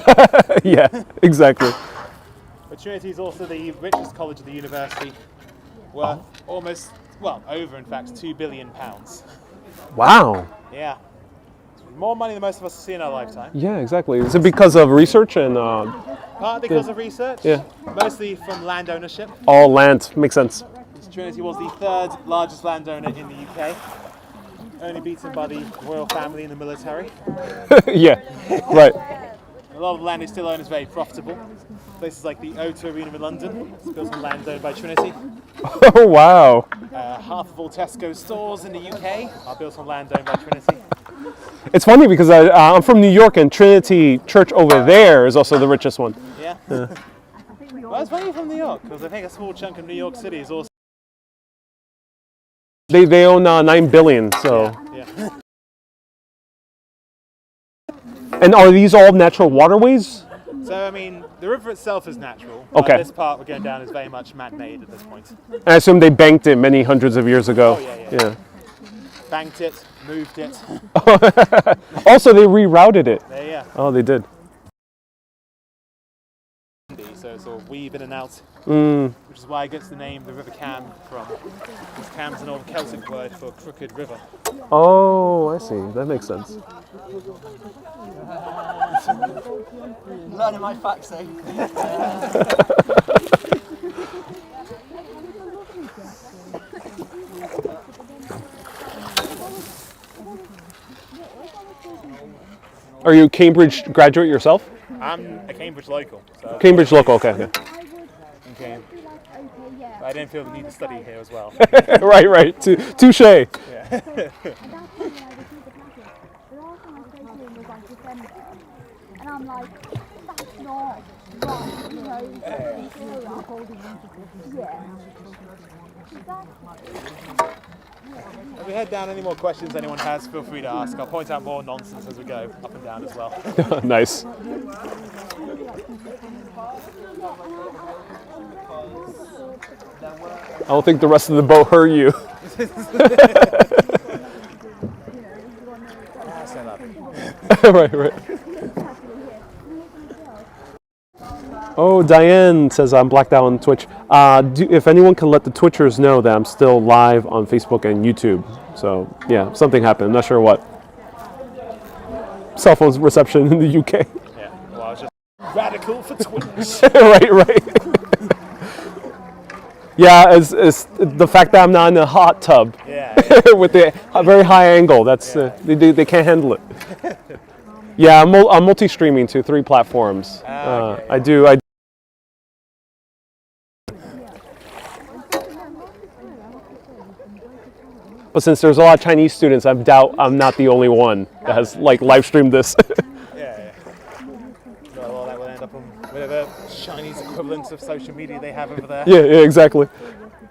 Yeah, exactly. But Trinity is also the richest college of the university, worth almost, well, over in fact, £2 billion. Wow. Yeah. More money than most of us see in our lifetime. Yeah, exactly. Is it because of research and Partly because of research, Yeah. mostly from land ownership. all land? Makes sense. Trinity was the third largest landowner in the UK, only beaten by the royal family in the military. Yeah, right. A lot of the land they still own is very profitable. Places like the O2 Arena in London, it's built on land owned by Trinity. Oh, wow. Half of all Tesco stores in the UK are built on land owned by Trinity. It's funny because I'm from New York and Trinity Church over there is also the richest one. Yeah. Well, it's funny from New York, because I think a small chunk of New York City is also. They own 9 billion, so. Yeah. And are these all natural waterways? So, I mean, the river itself is natural. Okay. But this part we're going down is very much man-made at this point. And I assume they banked it many hundreds of years ago. Oh, yeah. Banked it, moved it. Also, they rerouted it. There, yeah. Oh, they did. sea, so it's sort of weave in and out, Mm. which is why it gets the name the River Cam from. Because Cam's an old Celtic word for crooked river. Oh, I see. That makes sense. Learning my facts, eh? Are you a Cambridge graduate yourself? I'm a Cambridge local. So Cambridge local, okay. okay. But I didn't feel the need to study here as well. Right. Touche. Yeah. And I'm like, that's not right, you know, yeah. If we head down, any more questions anyone has, feel free to ask. I'll point out more nonsense as we go up and down as well. Nice. I don't think the rest of the boat heard you. Right. Oh, Diane says I'm blacked out on Twitch. If anyone can let the Twitchers know that I'm still live on Facebook and YouTube. So, yeah, something happened. I'm not sure what. Cell phone reception in the UK. Yeah, well, I was just radical for Twitch. Right. Yeah, it's the fact that I'm not in a hot tub with the very high angle. That's they can't handle it. Yeah, I'm multi-streaming to 3 platforms. Okay. I do. But since there's a lot of Chinese students, I doubt I'm not the only one that has live streamed this. Yeah. Well, that will end up on whatever Chinese equivalent of social media they have over there. Yeah, exactly.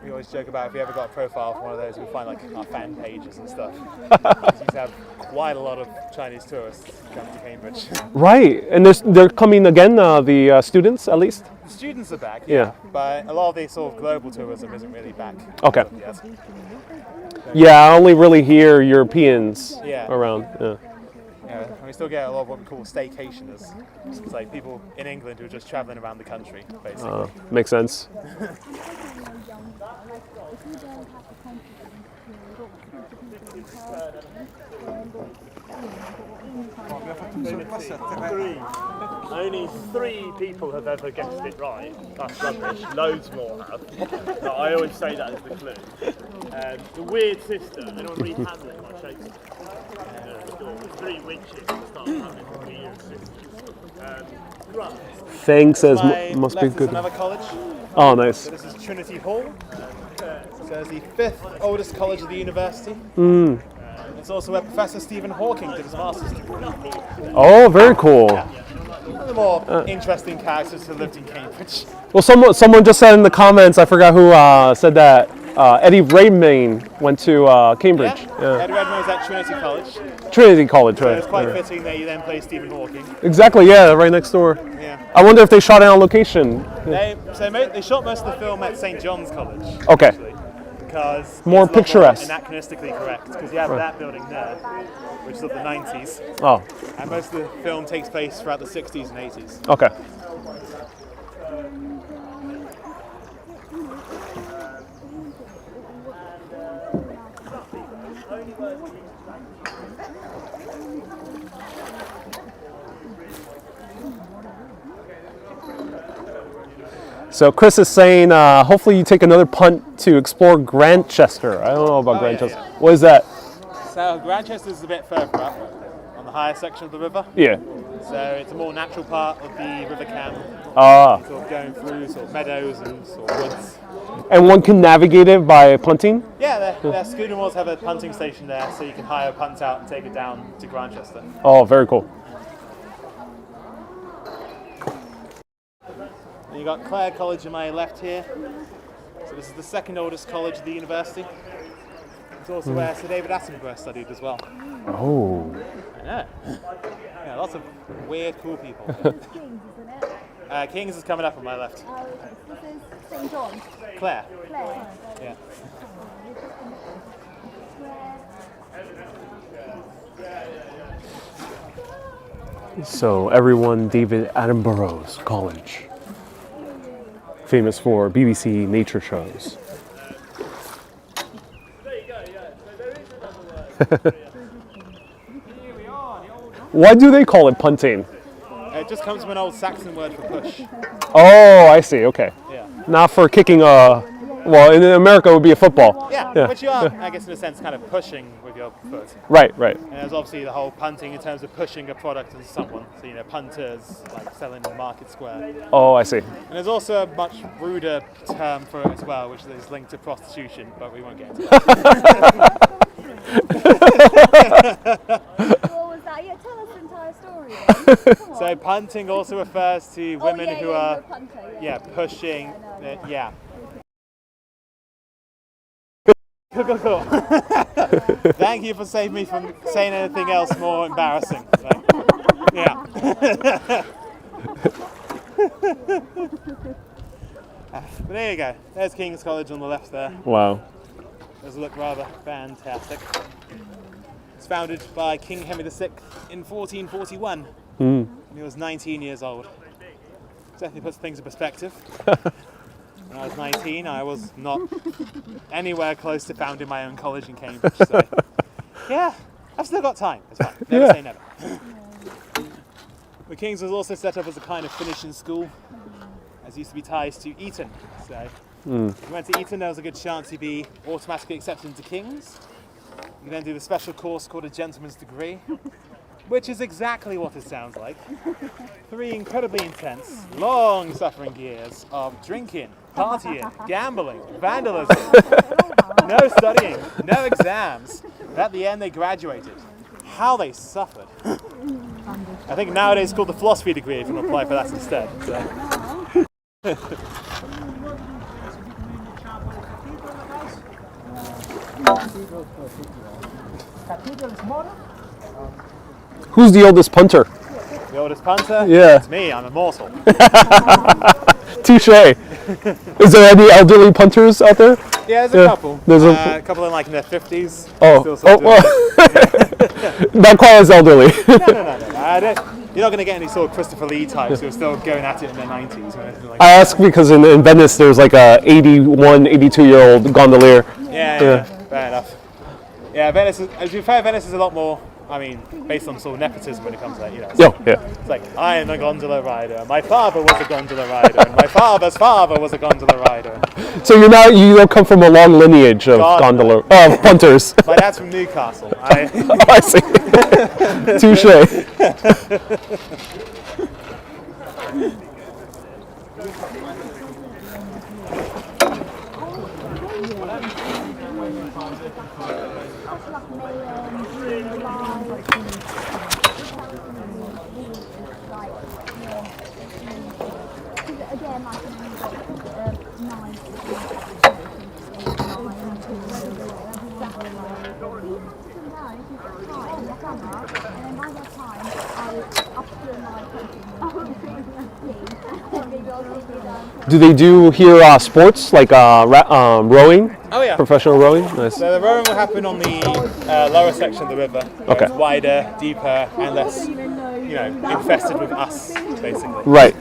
We always joke about if we ever got a profile for one of those, we find our fan pages and stuff. We used to have quite a lot of Chinese tourists come to Cambridge. Right, and they're coming again. The students, at least. The students are back, Yeah. but a lot of the sort of global tourism isn't really back. Okay. Yet. Yeah, I only really hear Europeans Yeah. around. Yeah. Yeah, and we still get a lot of what we call staycationers. It's like people in England who are just travelling around the country, basically. Makes sense. Only 3 people have ever guessed it right. That's rubbish. Loads more have. But I always say that as the clue. The weird system. Anyone read Hamlet by Shakespeare? The 3 witches that start having the weird system. Right. Fang says My must be left is good. another college. Oh, nice. So this is Trinity Hall. So it's the 5th oldest college of the university. It's also where Professor Stephen Hawking did his master's degree. Oh, very cool. One of the more interesting characters who lived in Cambridge. Well, someone just said in the comments, I forgot who said that Eddie Redmayne went to Cambridge. Yeah. Ed Redmayne was at Trinity College. Trinity College, So right? it's quite right. fitting that you then play Stephen Hawking. Exactly, yeah, right next door. Yeah. I wonder if they shot it on location. They shot most of the film at St. John's College. Okay. Actually, because More it's a lot picturesque. anachronistically correct, because you have that building there, which is of the 90s, Oh, and most of the film takes place throughout the 60s and 80s. okay. So Chris is saying, hopefully you take another punt to explore Grantchester. I don't know about Grantchester. yeah. What is that? So Grantchester is a bit further up, on the higher section of the river. Yeah. So it's a more natural part of the River Cam, Ah. sort of going through sort of meadows and sort of woods. And one can navigate it by punting? Yeah, their schooner mills have a punting station there, so you can hire a punt out and take it down to Grantchester. Oh, very cool. And you got Clare College on my left here. So this is the 2nd oldest college of the university. It's also where Sir David Attenborough studied as well. Oh. I know. Yeah, lots of weird, cool people. King's is coming up on my left. This is St. John's. Clare. Claire. Yeah. So everyone, David Attenborough's college. famous for BBC nature shows. There you go, yeah. So there is another word. Why do they call it punting? It just comes from an old Saxon word for push. Oh, I see. Okay. Yeah. Not for kicking a. Well, in America, it would be a football. Yeah, Yeah. but you are, I guess, in a sense, kind of pushing with your foot. Right. Right. And there's obviously the whole punting in terms of pushing a product to someone. So, you know, punters, like selling in Market Square. Oh, I see. And there's also a much ruder term for it as well, which is linked to prostitution, but we won't get into that. What was that? Yeah, tell us the entire story. Then. Come on. So punting also refers to women yeah, who yeah, are, you're a punter, yeah, pushing, I know. yeah. Cool. Thank you for saving me from saying anything else more embarrassing. So, yeah. But there you go. There's King's College on the left there. Wow. Does look rather fantastic. It's founded by King Henry VI in 1441. When he was 19 years old. Definitely puts things in perspective. When I was 19, I was not anywhere close to founding my own college in Cambridge. So, yeah, I've still got time. It's fine. Never say never. The King's was also set up as a kind of finishing school, as used to be ties to Eton. So, if you went to Eton, there was a good chance you'd be automatically accepted into King's. You then do the special course called a gentleman's degree, which is exactly what it sounds like. 3 incredibly intense, long-suffering years of drinking, partying, gambling, vandalism, no studying, no exams. And at the end, they graduated. How they suffered. I think nowadays it's called the philosophy degree if you want to apply for that instead. So. Who's the oldest punter? The oldest punter? Yeah. It's me, I'm immortal. Touche. Is there any elderly punters out there? Yeah, there's a couple. There's a couple in like in their 50s. Oh, Still sort of well, not quite as elderly. No. You're not going to get any sort of Christopher Lee types who are still going at it in their 90s or anything like I that. ask because in Venice there's like a 81, 82-year-old gondolier. Yeah, fair enough. Yeah, Venice is, as you fair, Venice is a lot more, I mean, based on sort of nepotism when it comes to that, you know. It's like, I am a gondola rider, my father was a gondola rider, and my father's father was a gondola rider. So you don't come from a long lineage of punters. My dad's from Newcastle. I see. Touche. Do they do here sports like rowing? Oh yeah. Professional rowing? Nice. So the rowing will happen on the lower section of the river. Okay. It's wider, deeper, and less, infested with us, basically. Right.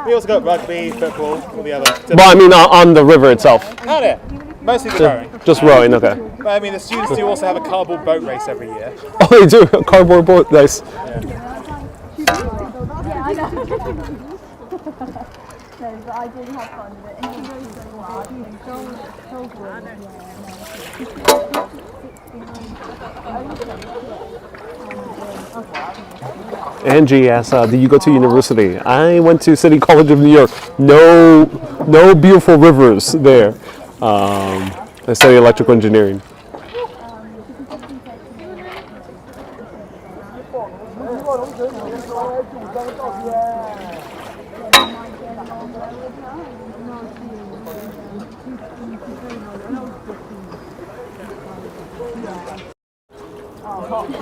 We also got rugby, football, all the other. But I mean on the river itself. Oh yeah. Mostly the rowing. Just rowing, okay. But I mean, the students do also have a cardboard boat race every year. Oh, they do? A cardboard boat? Nice. But I did have fun with it. And Angie asks, did you go to university? I went to City College of New York. No beautiful rivers there. I studied electrical engineering.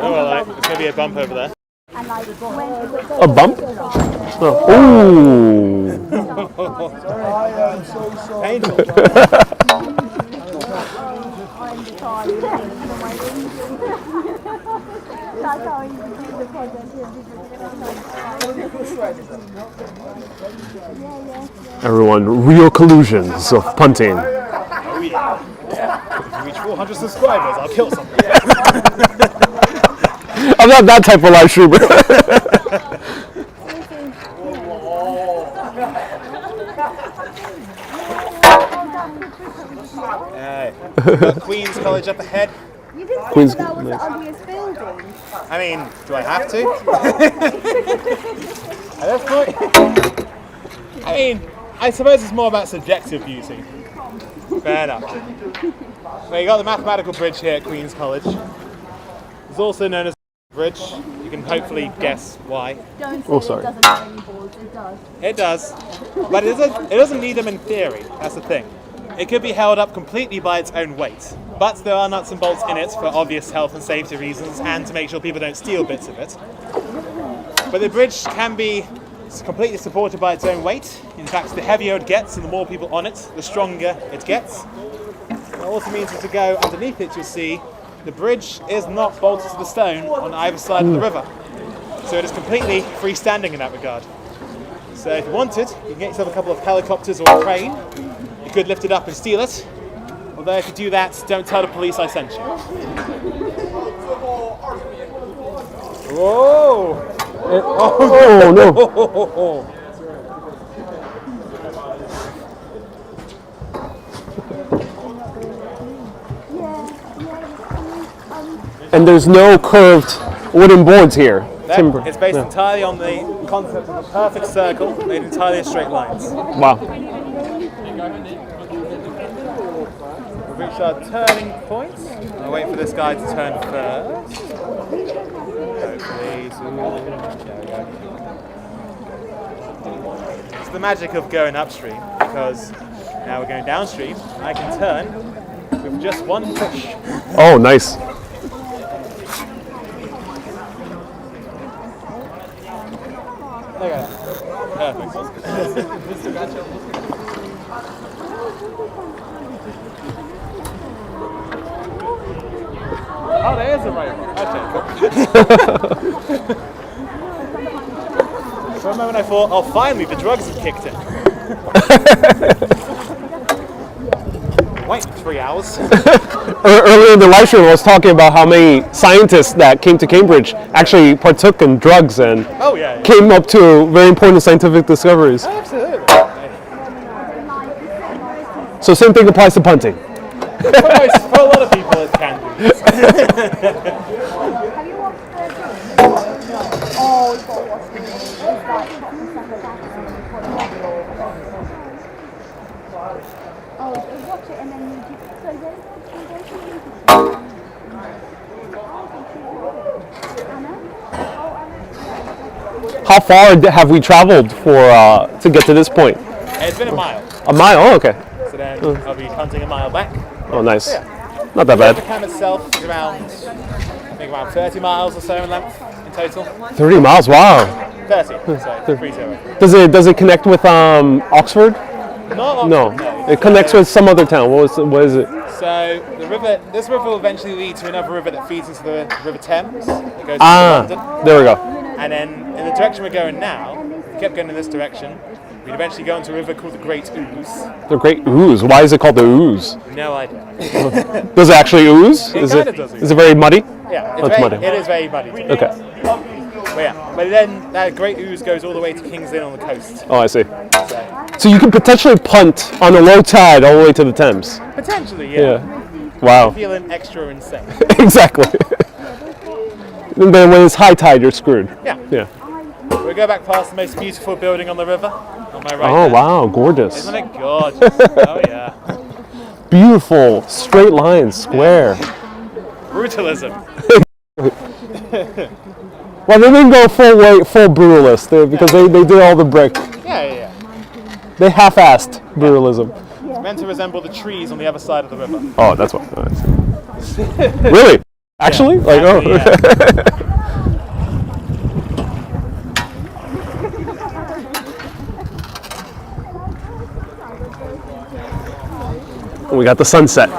Oh well, there's going to be a bump over there. A bump? Oh. Ooh. Painful. That's how you do the project here. Everyone, real collusions of punting. Oh yeah. If we reach 400 subscribers, I'll kill something. I'm not that type of live streamer. Got Queen's College up ahead. You didn't say Queen's- that was nice. the ugliest building. I mean, do I have to? At this point, I mean, I suppose it's more about subjective beauty. Fair enough. Well, you got the mathematical bridge here at Queen's College. It's also known as the bridge. You can hopefully guess why. Don't say Oh, it sorry. doesn't have any balls. It does. It does, but it doesn't need them in theory. That's the thing. It could be held up completely by its own weight, but there are nuts and bolts in it for obvious health and safety reasons and to make sure people don't steal bits of it. But the bridge can be completely supported by its own weight. In fact, the heavier it gets and the more people on it, the stronger it gets. It also means that to go underneath it, you'll see the bridge is not bolted to the stone on either side of the river. So it is completely freestanding in that regard. So if you wanted, you can get yourself a couple of helicopters or a crane. You could lift it up and steal it. Although if you do that, don't tell the police I sent you. Whoa! Oh no! And there's no curved wooden boards here. Timber. It's based entirely on the concept of a perfect circle made entirely of straight lines. Wow. We've reached our turning point. I'll wait for this guy to turn first. Hopefully, it's the magic of going upstream, because now we're going downstream. I can turn with just one push. Oh, nice. Look at that. Perfect. Oh, there is a railroad. Okay, cool. For a moment I thought, oh, finally, the drugs have kicked in. Wait 3 hours. Earlier in the live stream, I was talking about how many scientists that came to Cambridge actually partook in drugs and Oh, yeah. came up to very important scientific discoveries. Absolutely. So same thing applies to punting. For a lot of people, it can do. Have you watched the Oh, you've got to watch it. It's like oh, so watch it and then you just so How far have we traveled to get to this point? It's been a mile. A mile? Oh, okay. So then I'll be hunting a mile back. Oh, nice. Yeah. Not that The bad. camp itself is around, I think around 30 miles or so in length in total. 30 miles. Wow. 30, so 30. Does it connect with Oxford? Not No. Oxford, It connects with some other town. What is it? So this river will eventually lead to another river that feeds into the River Thames. That goes to London. There we go. And then in the direction we're going now, if we kept going in this direction, we'd eventually go into a river called the Great Ouse. The Great Ooze. Why is it called the Ooze? No idea. Does it actually ooze? It kinda does ooze. Is it very muddy? Yeah, Oh, it's muddy. it is very muddy. Okay. But then that Great Ouse goes all the way to King's Lynn on the coast. Oh, I see. So So you can potentially punt on a low tide all the way to the Thames. potentially, Yeah. Wow. Feeling extra insane. Exactly. And then when it's high tide, you're screwed. Yeah. Yeah. We'll go back past the most beautiful building on the river. On my right. Oh, there. wow. Gorgeous. Isn't it gorgeous? Oh yeah. Beautiful. Straight lines. Square. Brutalism. Well, they didn't go full brutalist because they did all the brick. Yeah. They half-assed brutalism. It's meant to resemble the trees on the other side of the river. Oh, that's what. Oh, I see. Really? Actually? Like, Actually, oh. yeah. We got the sunset.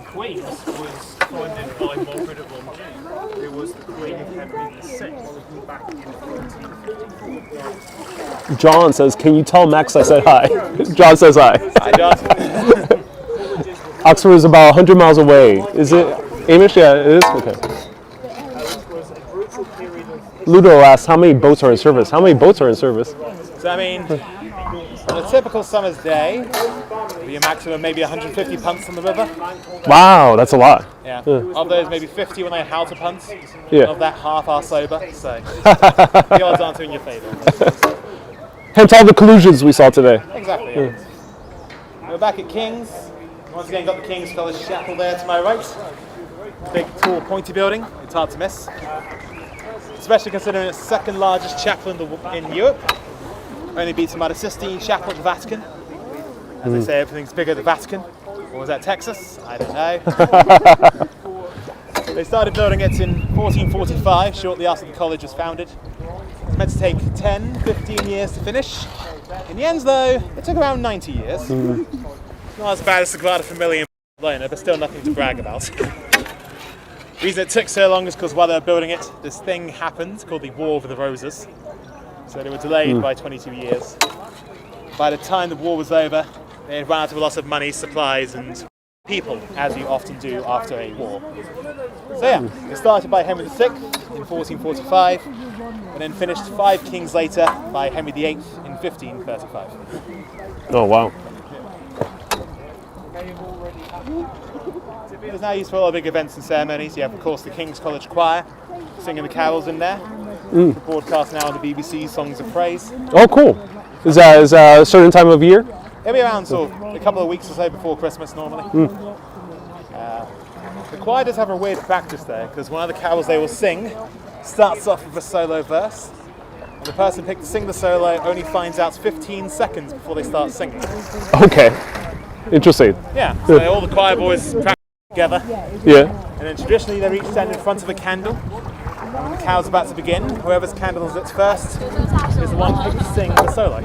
Queens was founded by Margaret of Anjou, who was the Queen of VI back in 1444. John says, "Can you tell Max I said hi?" John says hi. Hi, John. Oxford is about 100 miles away. Is it Amish? Yeah, it is. Okay. Ludo asks, "How many boats are in service?" How many boats are in service? So I mean, on a typical summer's day, it'd be a maximum of maybe 150 punts on the river. Wow, that's a lot. Yeah. Of those, maybe 50 when they how to punt. Yeah. Of that, half are sober. So the odds aren't in your favour. Hence all the collusions we saw today. Exactly. Yeah. We're back at King's. Once again, got the King's College Chapel there to my right. Big, tall, pointy building. It's hard to miss. Especially considering it's the second largest chapel in Europe. Only beaten by the Sistine Chapel at the Vatican. As they say, everything's bigger at the Vatican. Or was that Texas? I don't know. They started building it in 1445, shortly after the college was founded. It's meant to take 10, 15 years to finish. In the end, though, it took around 90 years. Not as bad as the Sagrada Familia in Barcelona, but still nothing to brag about. The reason it took so long is because while they were building it, this thing happened called the War of the Roses. So they were delayed by 22 years. By the time the war was over, they had run out of a lot of money, supplies, and people, as you often do after a war. So yeah, it started by Henry VI in 1445, and then finished 5 kings later by Henry VIII in 1535. Oh, wow. It's now used for a lot of big events and ceremonies. You have, of course, the King's College Choir singing the carols in there. Broadcast now on the BBC, Songs of Praise. Oh, cool. Is that a certain time of year? It'll be around sort of a couple of weeks or so before Christmas normally. The choir does have a weird practice there, because one of the carols they will sing starts off with a solo verse, and the person picked to sing the solo only finds out 15 seconds before they start singing. Okay. Interesting. Yeah, so all the choir boys practice together, Yeah. and then traditionally they each stand in front of a candle. When the carol's about to begin, whoever's candle is lit first is the one picked to sing the solo.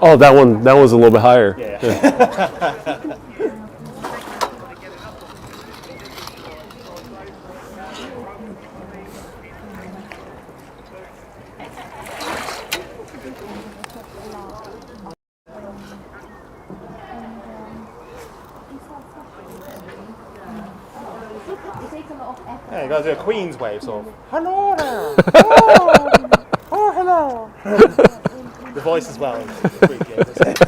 Oh, that one was a little bit higher. Yeah. Yeah, you gotta do a Queen's wave, sort of. Hello there! Oh, hello! The voice as well. Is pretty good, isn't it?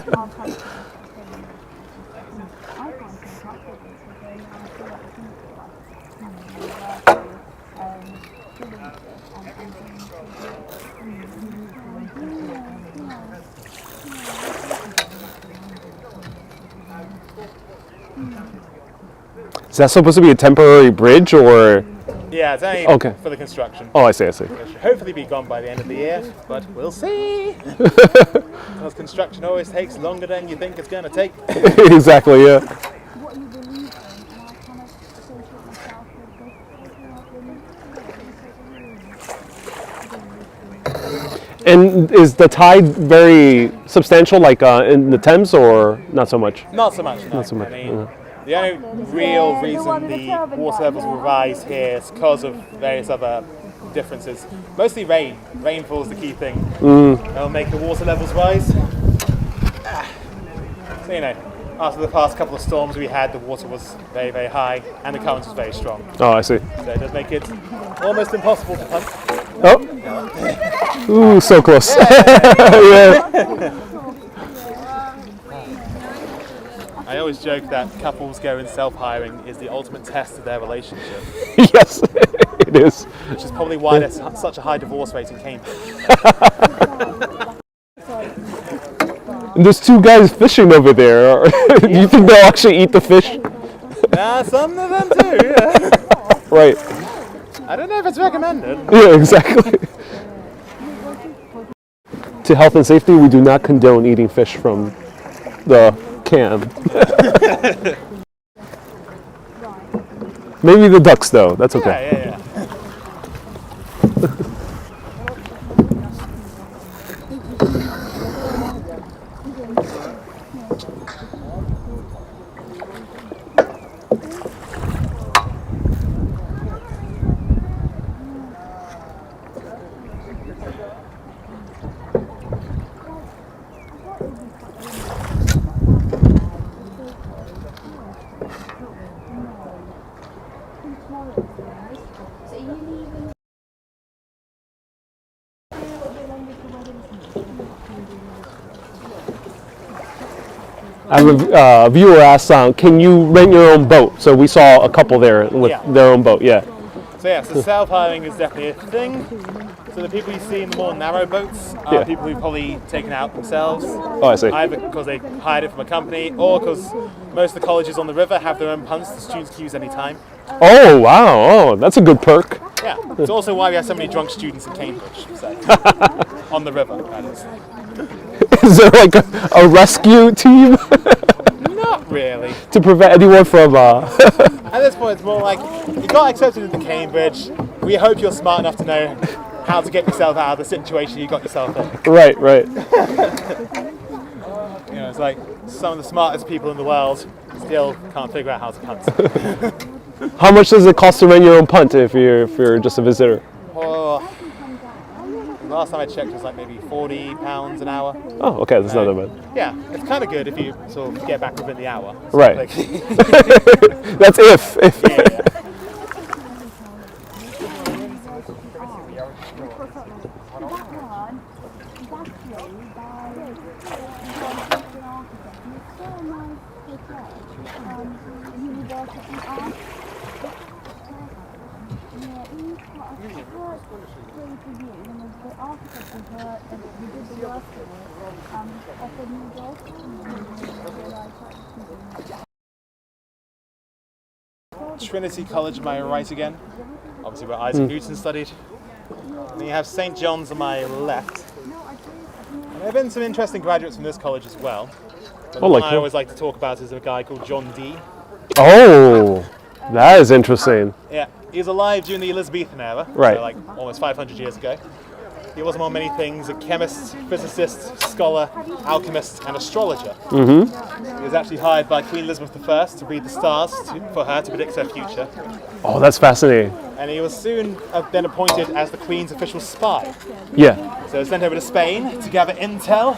Is that supposed to be a temporary bridge or? Yeah, it's only Okay. for the construction. Oh, I see. It should hopefully be gone by the end of the year, but we'll see. Because construction always takes longer than you think it's going to take. Exactly. Yeah. What you believe in, and I kind of associate myself with this. And is the tide very substantial, like in the Thames, or not so much? Not so much. No. Not so much, I mean, the only real reason the water levels will rise here is because of various other differences. Mostly rain. Rainfall is the key thing. That'll make the water levels rise. So, you know, after the past couple of storms we had, the water was very, very high and the current was very strong. Oh, I see. So it does make it almost impossible to punt. Oh. Ooh, so close. Yeah. I always joke that couples going self-hiring is the ultimate test of their relationship, Yes, it is. which is probably why there's such a high divorce rate in Cambridge. And there's 2 guys fishing over there. Do you think they'll actually eat the fish? Some of them do, yeah. Right. I don't know if it's recommended. Yeah, exactly. To health and safety, we do not condone eating fish from the can. Maybe the ducks, though. That's okay. Yeah. A viewer asked, can you rent your own boat? So we saw a couple there with Yeah. their own boat, yeah. So self-hiring is definitely a thing. So the people you see in the more narrow boats are Yeah. people who've probably taken out themselves. Oh, I see. Either because they hired it from a company or because most of the colleges on the river have their own punts the students can use any time. Oh, wow. Oh, that's a good perk. Yeah, it's also why we have so many drunk students in Cambridge, so. On the river, that is. Is there like a rescue team Not really. to prevent anyone from... At this point, it's more like, you got accepted into Cambridge, we hope you're smart enough to know how to get yourself out of the situation you got yourself in. Right. You know, it's like some of the smartest people in the world still can't figure out how to punt. How much does it cost to rent your own punt if you're just a visitor? Oh, last time I checked, it was like maybe £40 an hour. Oh, okay, that's not that bad. Yeah, it's kind of good if you sort of get back within the hour. So Right. like- That's if. yeah. Trinity College, am I right again? Obviously where Isaac Newton studied. And then you have St. John's on my left. And there have been some interesting graduates from this college as well. But the one I always like to talk about is a guy called John Dee. Oh, that is interesting. Yeah, he was alive during the Elizabethan era, Right. so like almost 500 years ago. He was, among many things, a chemist, physicist, scholar, alchemist, and astrologer. Mm-hmm. He was actually hired by Queen Elizabeth I to read the stars for her to predict her future. Oh, that's fascinating. And he was soon then appointed as the Queen's official spy. Yeah. So he was sent over to Spain to gather intel,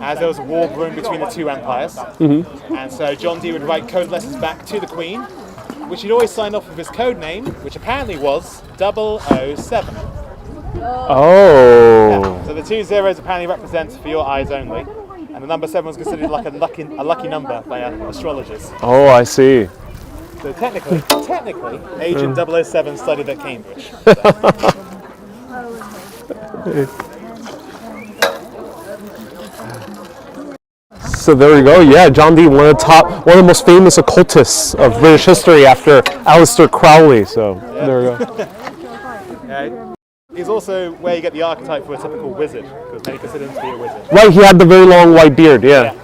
as there was a war brewing between the two empires. Mm-hmm. And so John Dee would write code letters back to the Queen, which he'd always signed off with his code name, which apparently was 007. Oh. So the 2 zeros apparently represent for your eyes only, and the number 7 was considered like a lucky number by astrologers. Oh, I see. So technically, Agent 007 studied at Cambridge. So there you go. Yeah, John Dee, one of the most famous occultists of British history after Aleister Crowley. So there we go. He's also where you get the archetype for a typical wizard, because many consider him to be a wizard. Right, he had the very long white beard. Yeah.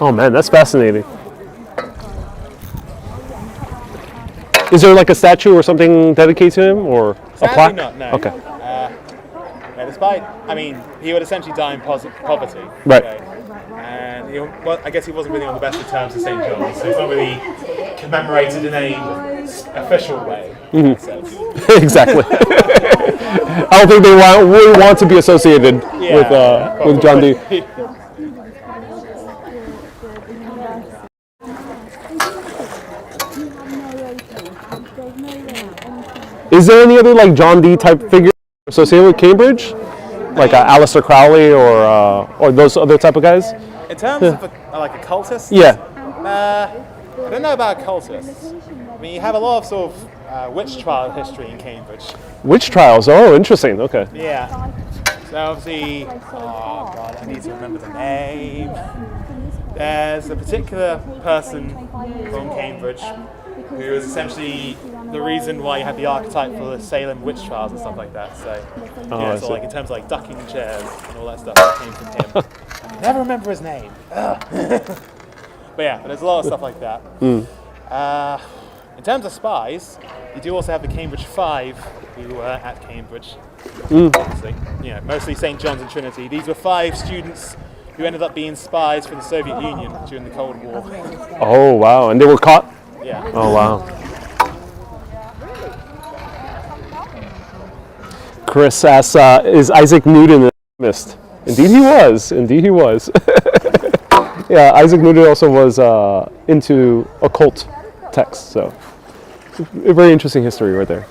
Oh man, that's fascinating. Is there like a statue or something dedicated to him, or a Sadly plaque? not, no. Okay. Yeah, despite, I mean, he would essentially die in poverty. Right. Okay? And I guess he wasn't really on the best of terms with St. John's, so he's not really commemorated in any official way. In that sense. Exactly. I don't think they really want to be associated with John Dee. Is there any other like John Dee type figure associated with Cambridge, like Aleister Crowley or those other type of guys? In terms of like occultists, Yeah. I don't know about occultists. I mean, you have a lot of sort of witch trial history in Cambridge. Witch trials. Oh, interesting. Okay. Yeah. So obviously, oh god, I need to remember the name. There's a particular person from Cambridge who is essentially the reason why you had the archetype for the Salem witch trials and stuff like that. So, I so see. like in terms of like ducking chairs and all that stuff that came from him. I never remember his name. But yeah, there's a lot of stuff like that. In terms of spies, you do also have the Cambridge Five, who were at Cambridge. Obviously, mostly St. John's and Trinity. These were 5 students who ended up being spies for the Soviet Union during the Cold War. Oh wow! And they were caught. Yeah. Oh wow. Chris asks, "Is Isaac Newton an optimist?" Indeed, he was. Indeed, he was. Yeah, Isaac Newton also was into occult texts, so a very interesting history right there.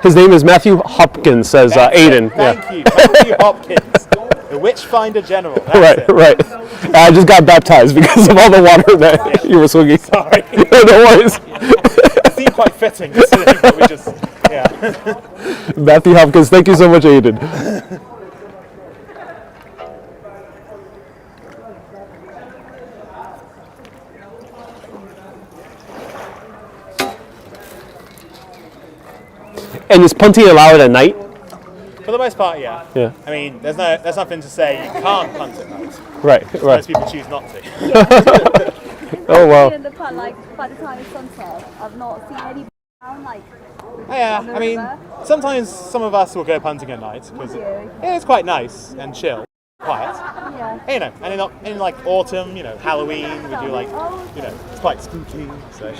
His name is Matthew Hopkins, says Aiden. Thank you, Matthew Hopkins, the Witchfinder General. That's Right. I just got baptized because of all the water that you were swinging. Sorry. No worries. It seemed quite fitting, considering that we just, Matthew Hopkins, thank you so much, Aiden. And is punting allowed at night? For the most part, yeah. Yeah. I mean, there's nothing to say you can't punt at night. Right. Most people choose not to. Oh wow. In the pub, like by the time it's sunset, I've not seen any down like. Yeah, I mean, sometimes some of us will go punting at night because it's quite nice and chill, quiet. Yeah. And in like autumn, Halloween, we do like, it's quite spooky. So.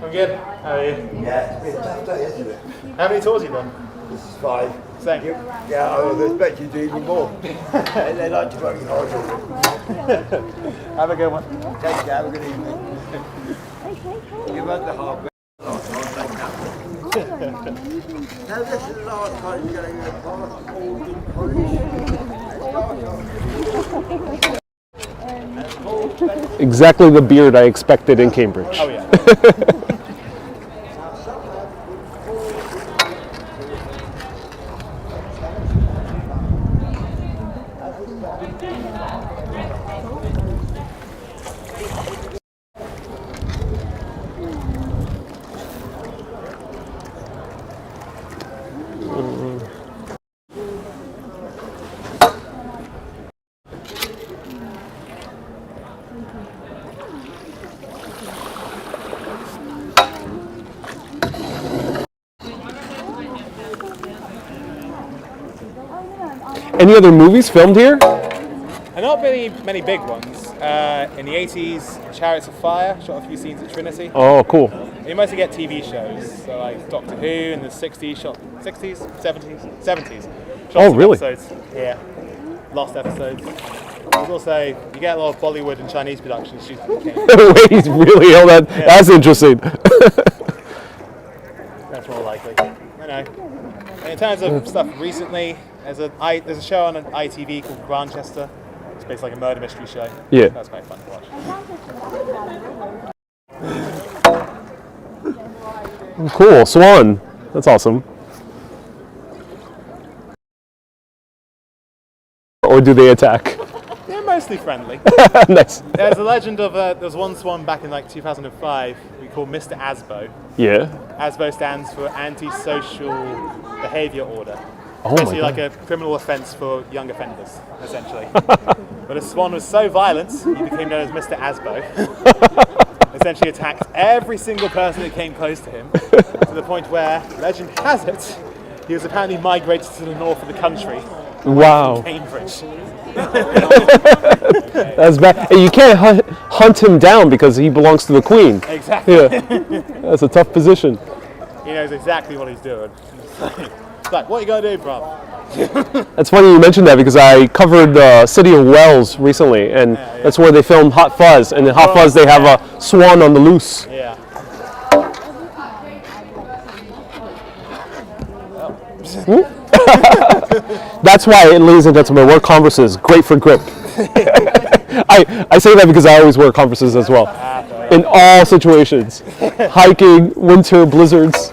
I'm good. How are you? Yeah, it's a tough day, isn't it? How many tours have you done? This is 5. Same. Yeah, I would expect you to do even more. And they like to work hard. Have a good one. Take care, have a good evening. You run the hard way. Now this is the last time you're going to pass college. Exactly the beard I expected in Cambridge. Oh yeah. Any other movies filmed here? And not really many big ones. In the 80s, Chariots of Fire shot a few scenes at Trinity. Oh, cool. You mostly get TV shows, so like Doctor Who in the 60s, 70s. Shot Oh, some really? Episodes. Yeah, lost episodes. There's also, you get a lot of Bollywood and Chinese productions shooting in Cambridge. Wait, really? Oh, that's interesting. That's more likely. I know. And in terms of stuff recently, there's a show on ITV called Grantchester. It's basically like a murder mystery show. Yeah. That's quite fun to watch. Cool. Swan. That's awesome. Or do they attack? They're mostly friendly. Nice. There's a legend of there was one swan back in like 2005 we call Mr. ASBO. Yeah. ASBO stands for Antisocial Behaviour Order. Oh Basically my like a criminal offence for young offenders, essentially. But the swan was so violent, he became known as Mr. ASBO. Essentially attacked every single person that came close to him, to the point where, legend has it, he was apparently migrated to the north of the country Wow. Cambridge. That's bad. And you can't hunt him down because he belongs to the Queen. Exactly. Yeah. That's a tough position. He knows exactly what he's doing. It's like, what you gonna do, bro? That's funny you mentioned that because I covered the city of Wells recently, and that's where they filmed Hot Fuzz. And in Hot Fuzz, they have a swan on the loose. Yeah. That's why, ladies and gentlemen, wear Converses. Great for grip. I say that because I always wear Converses as well. In all situations. Hiking, winter, blizzards.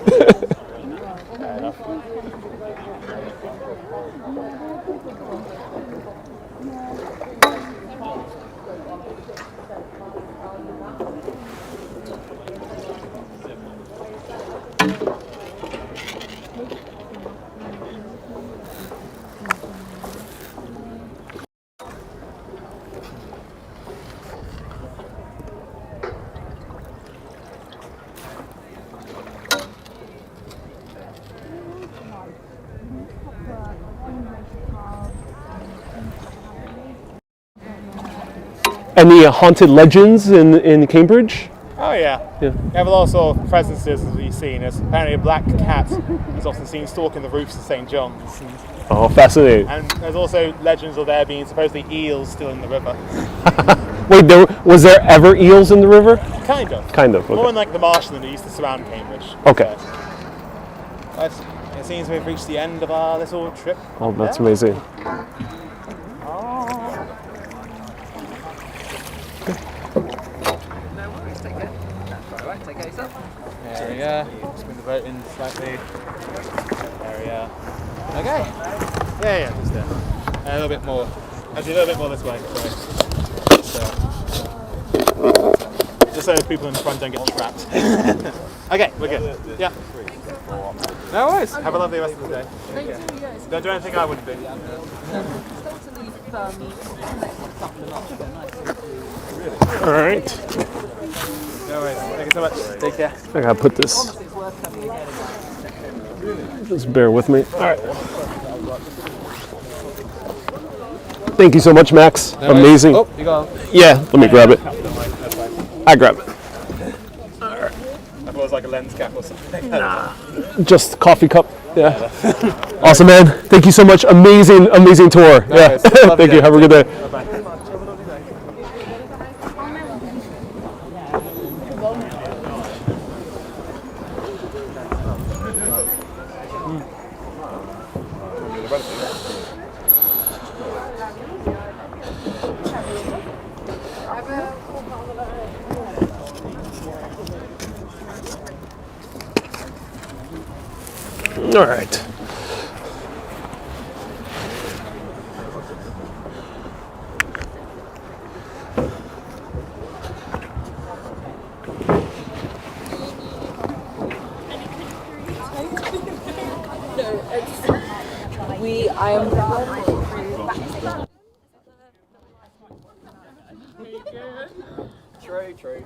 Any haunted legends in Cambridge? Oh yeah. Yeah. We have a lot of sort of presences as we've seen. There's apparently a black cat is often seen stalking the roofs of St. John's. Oh, fascinating. And there's also legends of there being supposedly eels still in the river. Wait, was there ever eels in the river? Kind of. Kind of, More okay. in like the marshland that used to surround Cambridge. Okay. But it seems we've reached the end of our little trip. Oh, that's amazing. There we go. Spin the boat in slightly. There we go. Okay. Yeah, just there. A little bit more. Actually, a little bit more this way. Sorry. Just so people in the front don't get trapped. Okay, we're good. Yeah. No worries. Have a lovely rest of the day. Don't do anything I wouldn't do. All right. No worries. Thank you so much. Take care. I gotta put this. Just bear with me. All right. Thank you so much, Max. Amazing. Oh, you got. Yeah, let me grab it. I grab it. I thought it was like a lens cap or something. Just coffee cup. Yeah. Awesome, man. Thank you so much. Amazing, amazing tour. Yeah. Thank you. Have a good day. Bye-bye. All right. I am. True.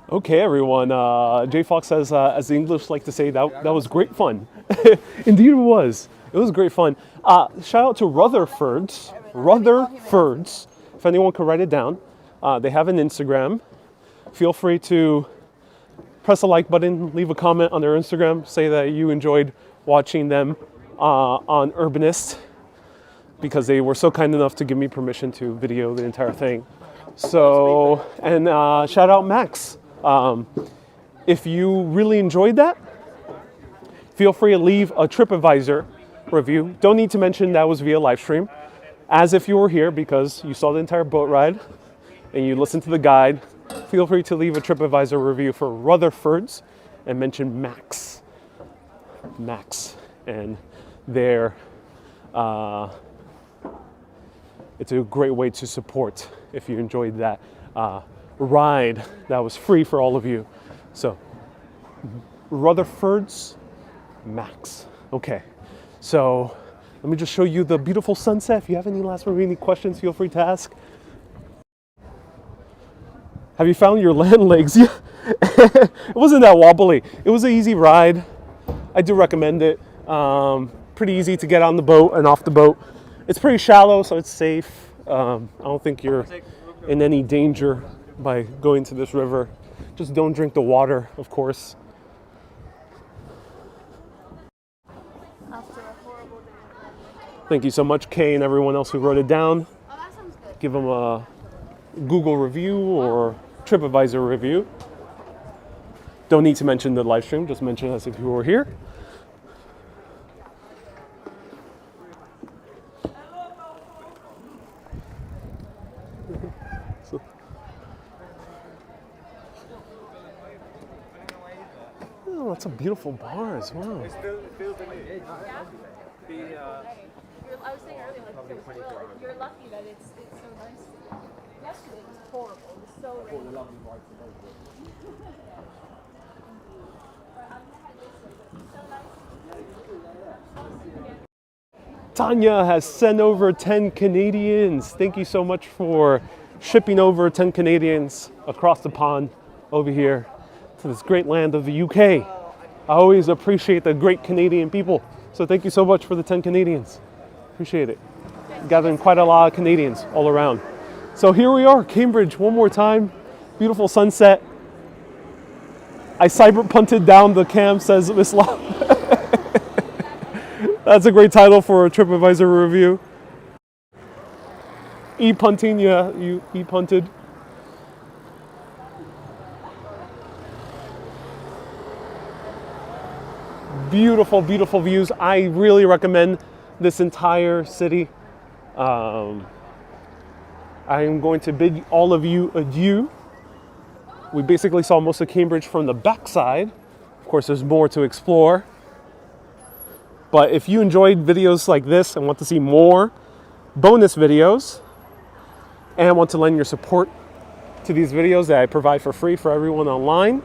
Okay, everyone. J Fox says, as the English like to say, that was great fun. Indeed, it was. It was great fun. Shout out to Rutherfords. If anyone could write it down, they have an Instagram. Feel free to press the like button, leave a comment on their Instagram, say that you enjoyed watching them on Urbanist, because they were so kind enough to give me permission to video the entire thing. So, and shout out Max. If you really enjoyed that, feel free to leave a TripAdvisor review. Don't need to mention that was via live stream, as if you were here because you saw the entire boat ride and you listened to the guide. Feel free to leave a TripAdvisor review for Rutherfords and mention Max. And there, it's a great way to support if you enjoyed that ride that was free for all of you. So, Rutherfords, Max. Okay, so let me just show you the beautiful sunset. If you have any last remaining questions, feel free to ask. Have you found your land legs? It wasn't that wobbly. It was an easy ride. I do recommend it. Pretty easy to get on the boat and off the boat. It's pretty shallow, so it's safe. I don't think you're in any danger by going to this river. Just don't drink the water, of course. After a horrible day. Thank you so much, Kay, and everyone else who wrote it down. Oh, that sounds good. Give them a Google review or TripAdvisor review. Don't need to mention the live stream, just mention us if you were here. Oh, that's a beautiful bar as well. I was saying earlier, like, you're lucky that it's so nice. Yesterday was horrible. It was so rainy. Tanya has sent over 10 Canadians. Thank you so much for shipping over 10 Canadians across the pond over here to this great land of the UK. I always appreciate the great Canadian people. So thank you so much for the 10 Canadians. Appreciate it. Gathering quite a lot of Canadians all around. So here we are, Cambridge, one more time. Beautiful sunset. I cyber punted down the cam, says Miss Law. That's a great title for a TripAdvisor review. E-punting, yeah, you e-punted. Beautiful, beautiful views. I really recommend this entire city. I am going to bid all of you adieu. We basically saw most of Cambridge from the backside. Of course, there's more to explore. But if you enjoyed videos like this and want to see more bonus videos and want to lend your support to these videos that I provide for free for everyone online,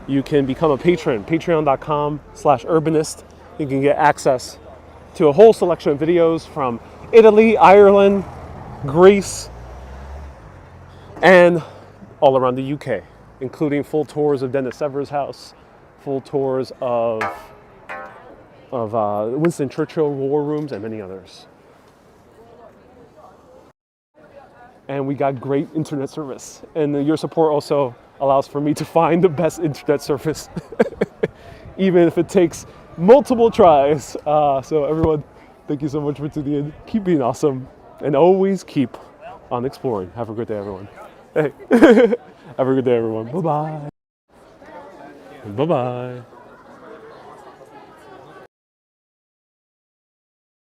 you can become a patron, patreon.com/urbanist. You can get access to a whole selection of videos from Italy, Ireland, Greece, and all around the UK, including full tours of Dennis Sever's house, full tours of Winston Churchill war rooms, and many others. And we got great internet service. And your support also allows for me to find the best internet service, even if it takes multiple tries. So everyone, thank you so much for tuning in. Keep being awesome, and always keep on exploring. Have a good day, everyone. Hey, have a good day, everyone. Bye-bye. Bye-bye.